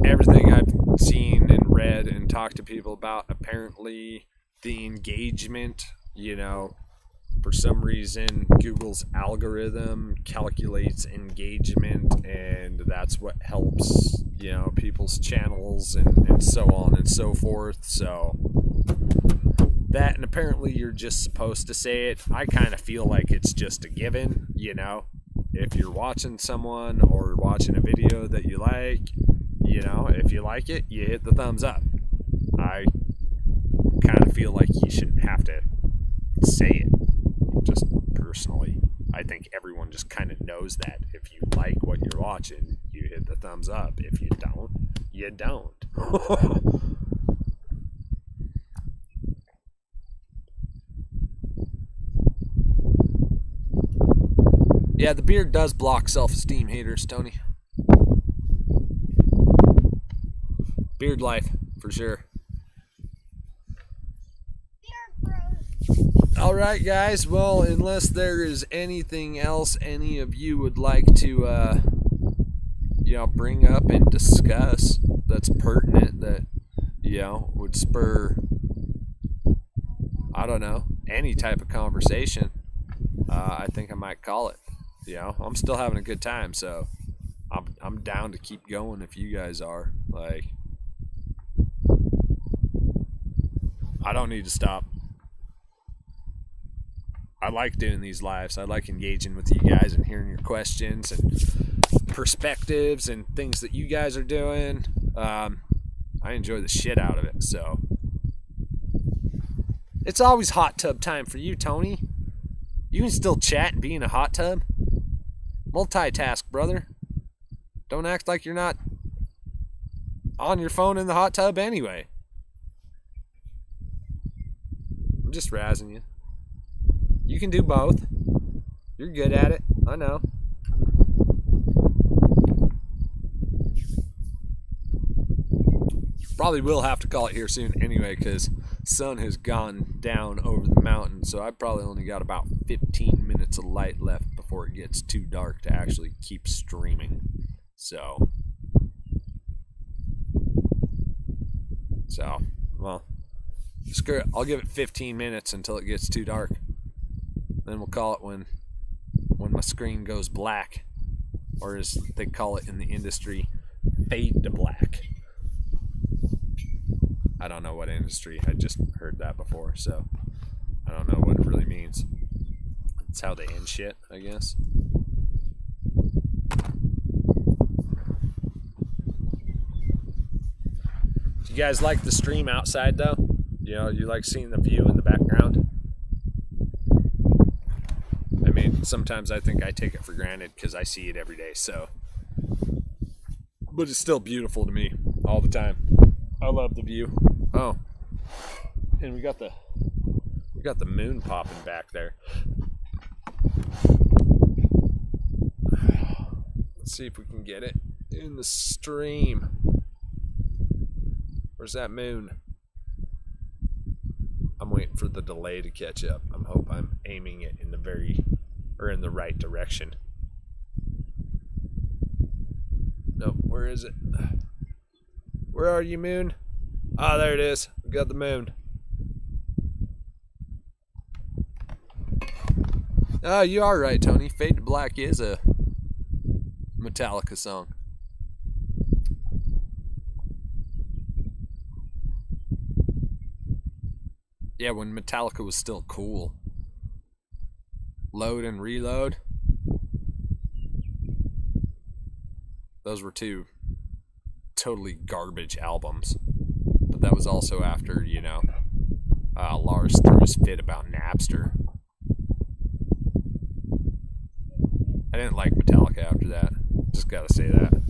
everything I've seen and read and talked to people about, apparently the engagement, for some reason Google's algorithm calculates engagement, and that's what helps, people's channels and so on and so forth. So that, and apparently you're just supposed to say it. I kind of feel like it's just a given, if you're watching someone or watching a video that you like, if you like it, you hit the thumbs up. I kind of feel like you shouldn't have to say it. Just personally, I think everyone just kind of knows that if you like what you're watching, you hit the thumbs up. If you don't, you don't. Yeah, the beard does block self-esteem haters, Tony. Beard life, for sure. Alright guys, well, unless there is anything else any of you would like to bring up and discuss that's pertinent, that would spur, I don't know, any type of conversation, I think I might call it. I'm still having a good time, so I'm down to keep going if you guys are. Like, I don't need to stop. I like doing these lives. I like engaging with you guys and hearing your questions and perspectives and things that you guys are doing. I enjoy the shit out of it. So it's always hot tub time for you, Tony. You can still chat and be in a hot tub. Multitask, brother. Don't act like you're not on your phone in the hot tub anyway. I'm just razzing you. You can do both. You're good at it. I know. Probably will have to call it here soon anyway, because sun has gone down over the mountain, so I probably only got about 15 minutes of light left before it gets too dark to actually keep streaming. So, well, screw it. I'll give it 15 minutes until it gets too dark. Then we'll call it when my screen goes black, or as they call it in the industry, fade to black. I don't know what industry. I just heard that before, so I don't know what it really means. It's how they end shit, I guess. Do you guys like the stream outside, though? You know, you like seeing the view in the background? I mean, sometimes I think I take it for granted because I see it every day, so. But it's still beautiful to me all the time. I love the view. Oh, and we got the moon popping back there. Let's see if we can get it in the stream. Where's that moon? I'm waiting for the delay to catch up. I'm aiming it in the right direction. Nope, where is it? Where are you, moon? Ah, there it is. We got the moon. Oh, you are right, Tony. Fade to Black is a Metallica song. Yeah, when Metallica was still cool. Load and Reload. Those were two totally garbage albums. But that was also after, you know, Lars threw his fit about Napster. I didn't like Metallica after that. Just gotta say that.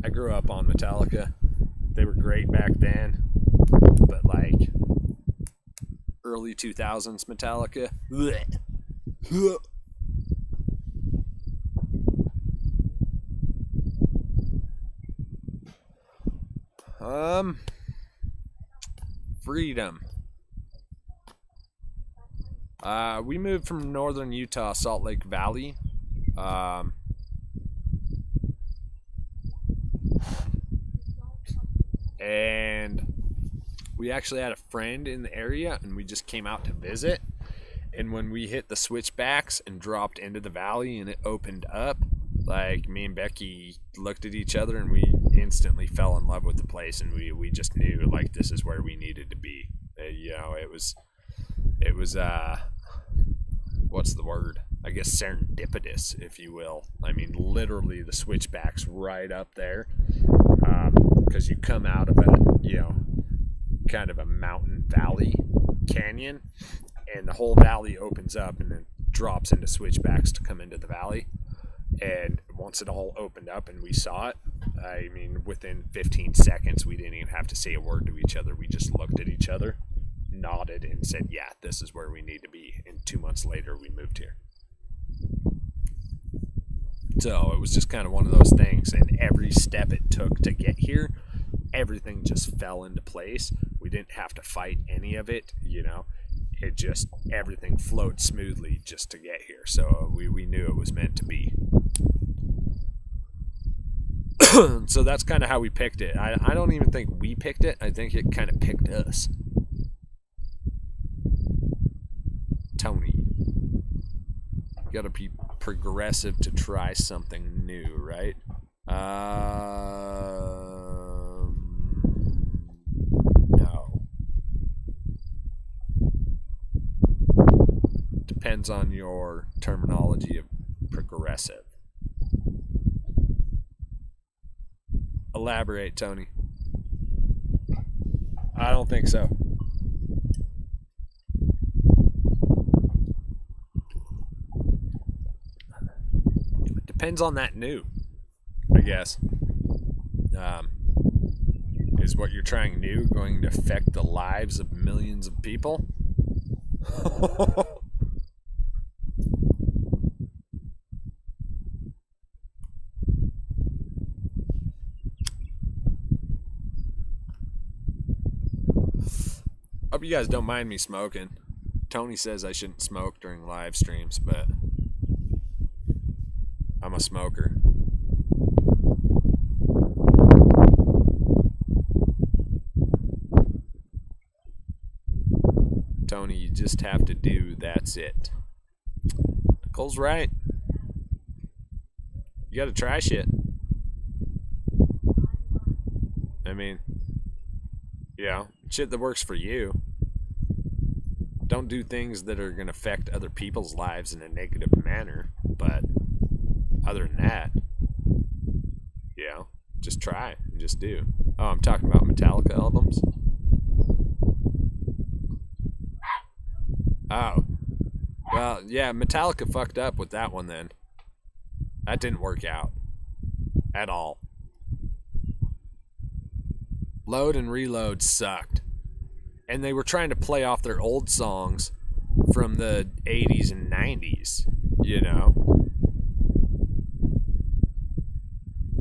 I grew up on Metallica. They were great back then. But like early 2000s Metallica. Blech. Freedom. We moved from northern Utah, Salt Lake Valley. And we actually had a friend in the area, and we just came out to visit. And when we hit the switchbacks and dropped into the valley and it opened up, like, me and Becky looked at each other and we instantly fell in love with the place, and we just knew, like, this is where we needed to be. You know, it was what's the word? I guess serendipitous, if you will. I mean, literally the switchback's right up there, because you come out of a, you know, kind of a mountain valley canyon, and the whole valley opens up and then drops into switchbacks to come into the valley. And once it all opened up and we saw it, I mean, within 15 seconds, we didn't even have to say a word to each other. We just looked at each other, nodded, and said, yeah, this is where we need to be. And 2 months later, we moved here. So it was just kind of one of those things. And every step it took to get here, everything just fell into place. We didn't have to fight any of it, you know. It just, everything flowed smoothly just to get here. So we knew it was meant to be. So that's kind of how we picked it. I don't even think we picked it. I think it kind of picked us. Tony. You gotta be progressive to try something new, right? No. Depends on your terminology of progressive. Elaborate, Tony. I don't think so. Depends on that new, I guess. Is what you're trying new going to affect the lives of millions of people? Hope you guys don't mind me smoking. Tony says I shouldn't smoke during live streams, but I'm a smoker. Tony, you just have to do, that's it. Nicole's right. You gotta try shit. I mean, yeah, shit that works for you. Don't do things that are gonna affect other people's lives in a negative manner, but other than that, yeah, just try, just do. Oh, I'm talking about Metallica albums. Oh, well, yeah, Metallica fucked up with that one then. That didn't work out at all. Load and Reload sucked. And they were trying to play off their old songs from the 80s and 90s, you know?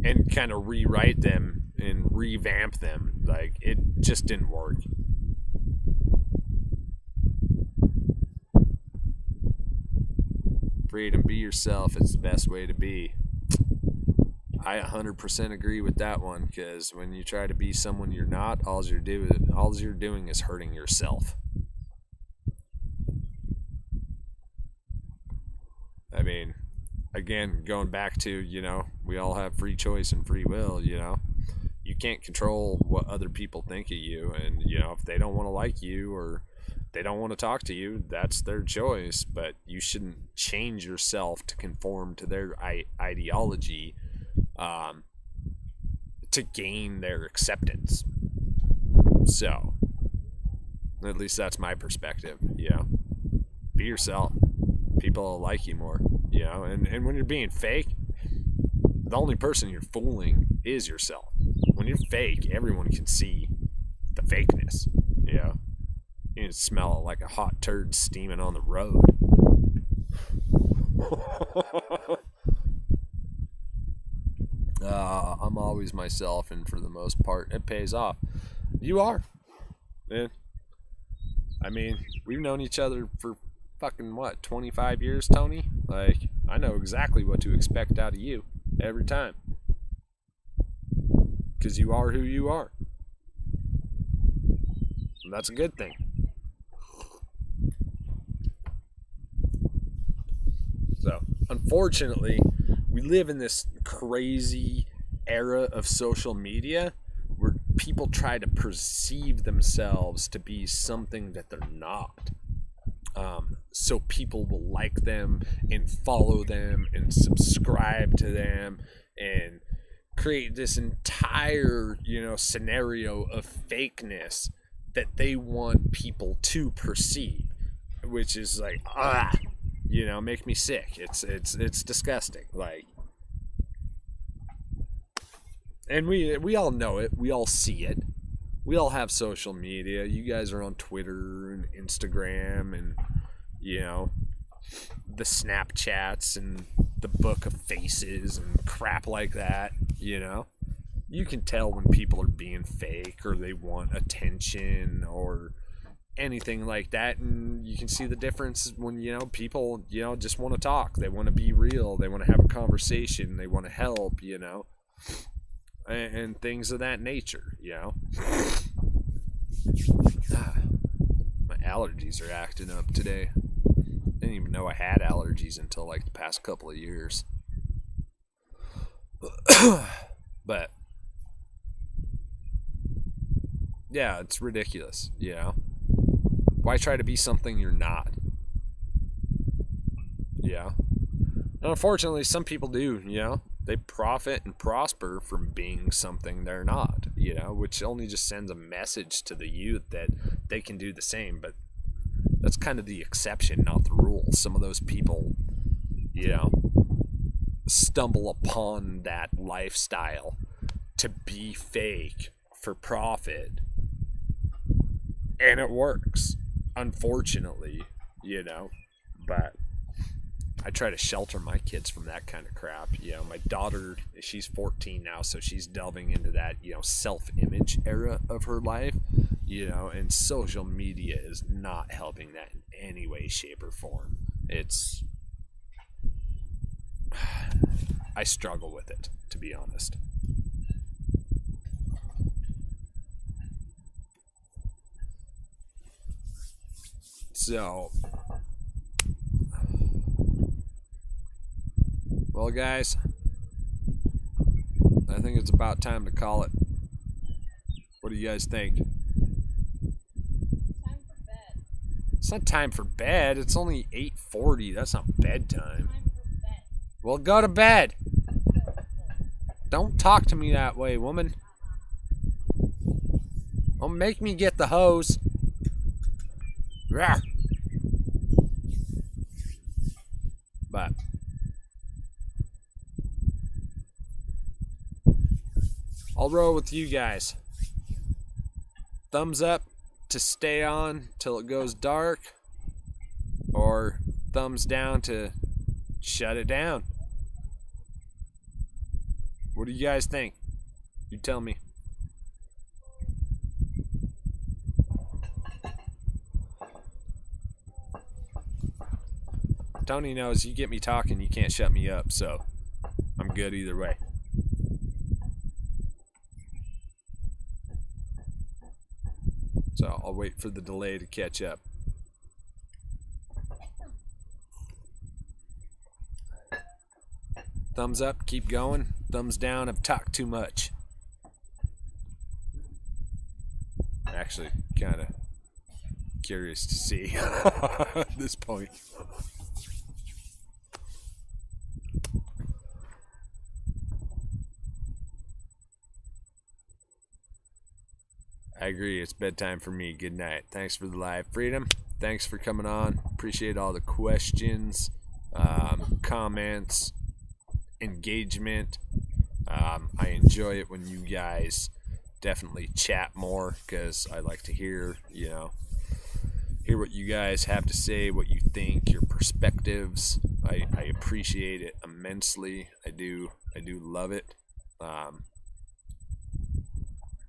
And kind of rewrite them and revamp them. Like, it just didn't work. Freedom, be yourself. It's the best way to be. I 100% agree with that one, because when you try to be someone you're not, all you're doing is hurting yourself. I mean, again, going back to, you know, we all have free choice and free will, you know. You can't control what other people think of you, and, you know, if they don't want to like you or they don't want to talk to you, that's their choice, but you shouldn't change yourself to conform to their ideology to gain their acceptance. So, at least that's my perspective, you know. Be yourself. People will like you more, you know. And when you're being fake, the only person you're fooling is yourself. When you're fake, everyone can see the fakeness, you know. You can smell it like a hot turd steaming on the road. I'm always myself, and for the most part, it pays off. You are. Man. I mean, we've known each other for fucking, 25 years, Tony? Like, I know exactly what to expect out of you every time. Because you are who you are. And that's a good thing. So, unfortunately, we live in this crazy era of social media where people try to perceive themselves to be something that they're not. So people will like them and follow them and subscribe to them and create this entire, you know, scenario of fakeness that they want people to perceive, which is like, you know, make me sick. It's disgusting. Like, and we all know it. We all see it. We all have social media. You guys are on Twitter and Instagram and, you know, the Snapchats and the Book of Faces and crap like that, you know. You can tell when people are being fake or they want attention or anything like that, and you can see the difference when, you know, people, you know, just want to talk. They want to be real. They want to have a conversation. They want to help, you know, and things of that nature, you know. My allergies are acting up today. I didn't even know I had allergies until like the past couple of years. But yeah, it's ridiculous, you know. Why try to be something you're not? Yeah. And unfortunately, some people do, you know. They profit and prosper from being something they're not, you know, which only just sends a message to the youth that they can do the same. But that's kind of the exception, not the rule. Some of those people, you know, stumble upon that lifestyle to be fake for profit. And it works, unfortunately. you know, but I try to shelter my kids from that kind of crap. You know, my daughter, she's 14 now, so she's delving into that, you know, self-image era of her life, you know, and social media is not helping that in any way, shape, or form. I struggle with it, to be honest. So, well, guys, I think it's about time to call it. What do you guys think? Time for bed. It's not time for bed. It's only 8:40. That's not bedtime. Time for bed. Well, go to bed. Don't talk to me that way, woman. Don't make me get the hose. Rawr. But I'll roll with you guys. Thumbs up to stay on till it goes dark, or thumbs down to shut it down. What do you guys think? You tell me. Tony knows you get me talking, you can't shut me up, so I'm good either way. So I'll wait for the delay to catch up. Thumbs up, keep going. Thumbs down, I've talked too much. Actually, kind of curious to see at this point. I agree. It's bedtime for me. Good night. Thanks for the live, Freedom. Thanks for coming on. Appreciate all the questions, comments, engagement. I enjoy it when you guys definitely chat more, because I like to hear what you guys have to say, what you think, your perspectives. I appreciate it immensely. I do love it.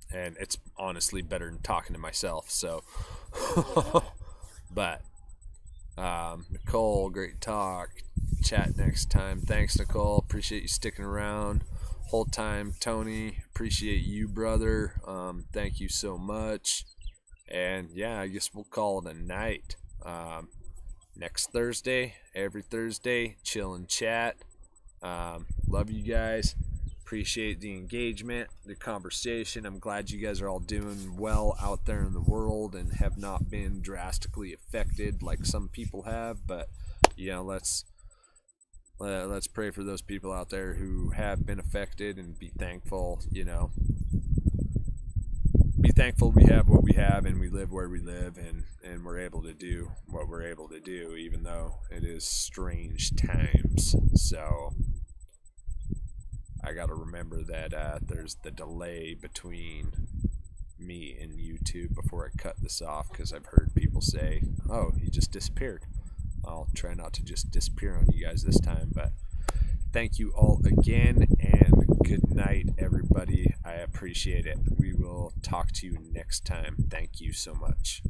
And it's honestly better than talking to myself, so but Nicole, great talk. Chat next time. Thanks, Nicole. Appreciate you sticking around whole time. Tony, appreciate you, brother. Thank you so much. And yeah, I guess we'll call it a night. Next Thursday, every Thursday, chill and chat. Love you guys. Appreciate the engagement, the conversation. I'm glad you guys are all doing well out there in the world and have not been drastically affected like some people have. But let's pray for those people out there who have been affected, and be thankful. Be thankful we have what we have, and we live where we live, and we're able to do what we're able to do, even though it is strange times. So I got to remember that there's the delay between me and YouTube before I cut this off, because I've heard people say, oh, he just disappeared. I'll try not to just disappear on you guys this time, but thank you all again, and good night, everybody. I appreciate it. We will talk to you next time. Thank you so much.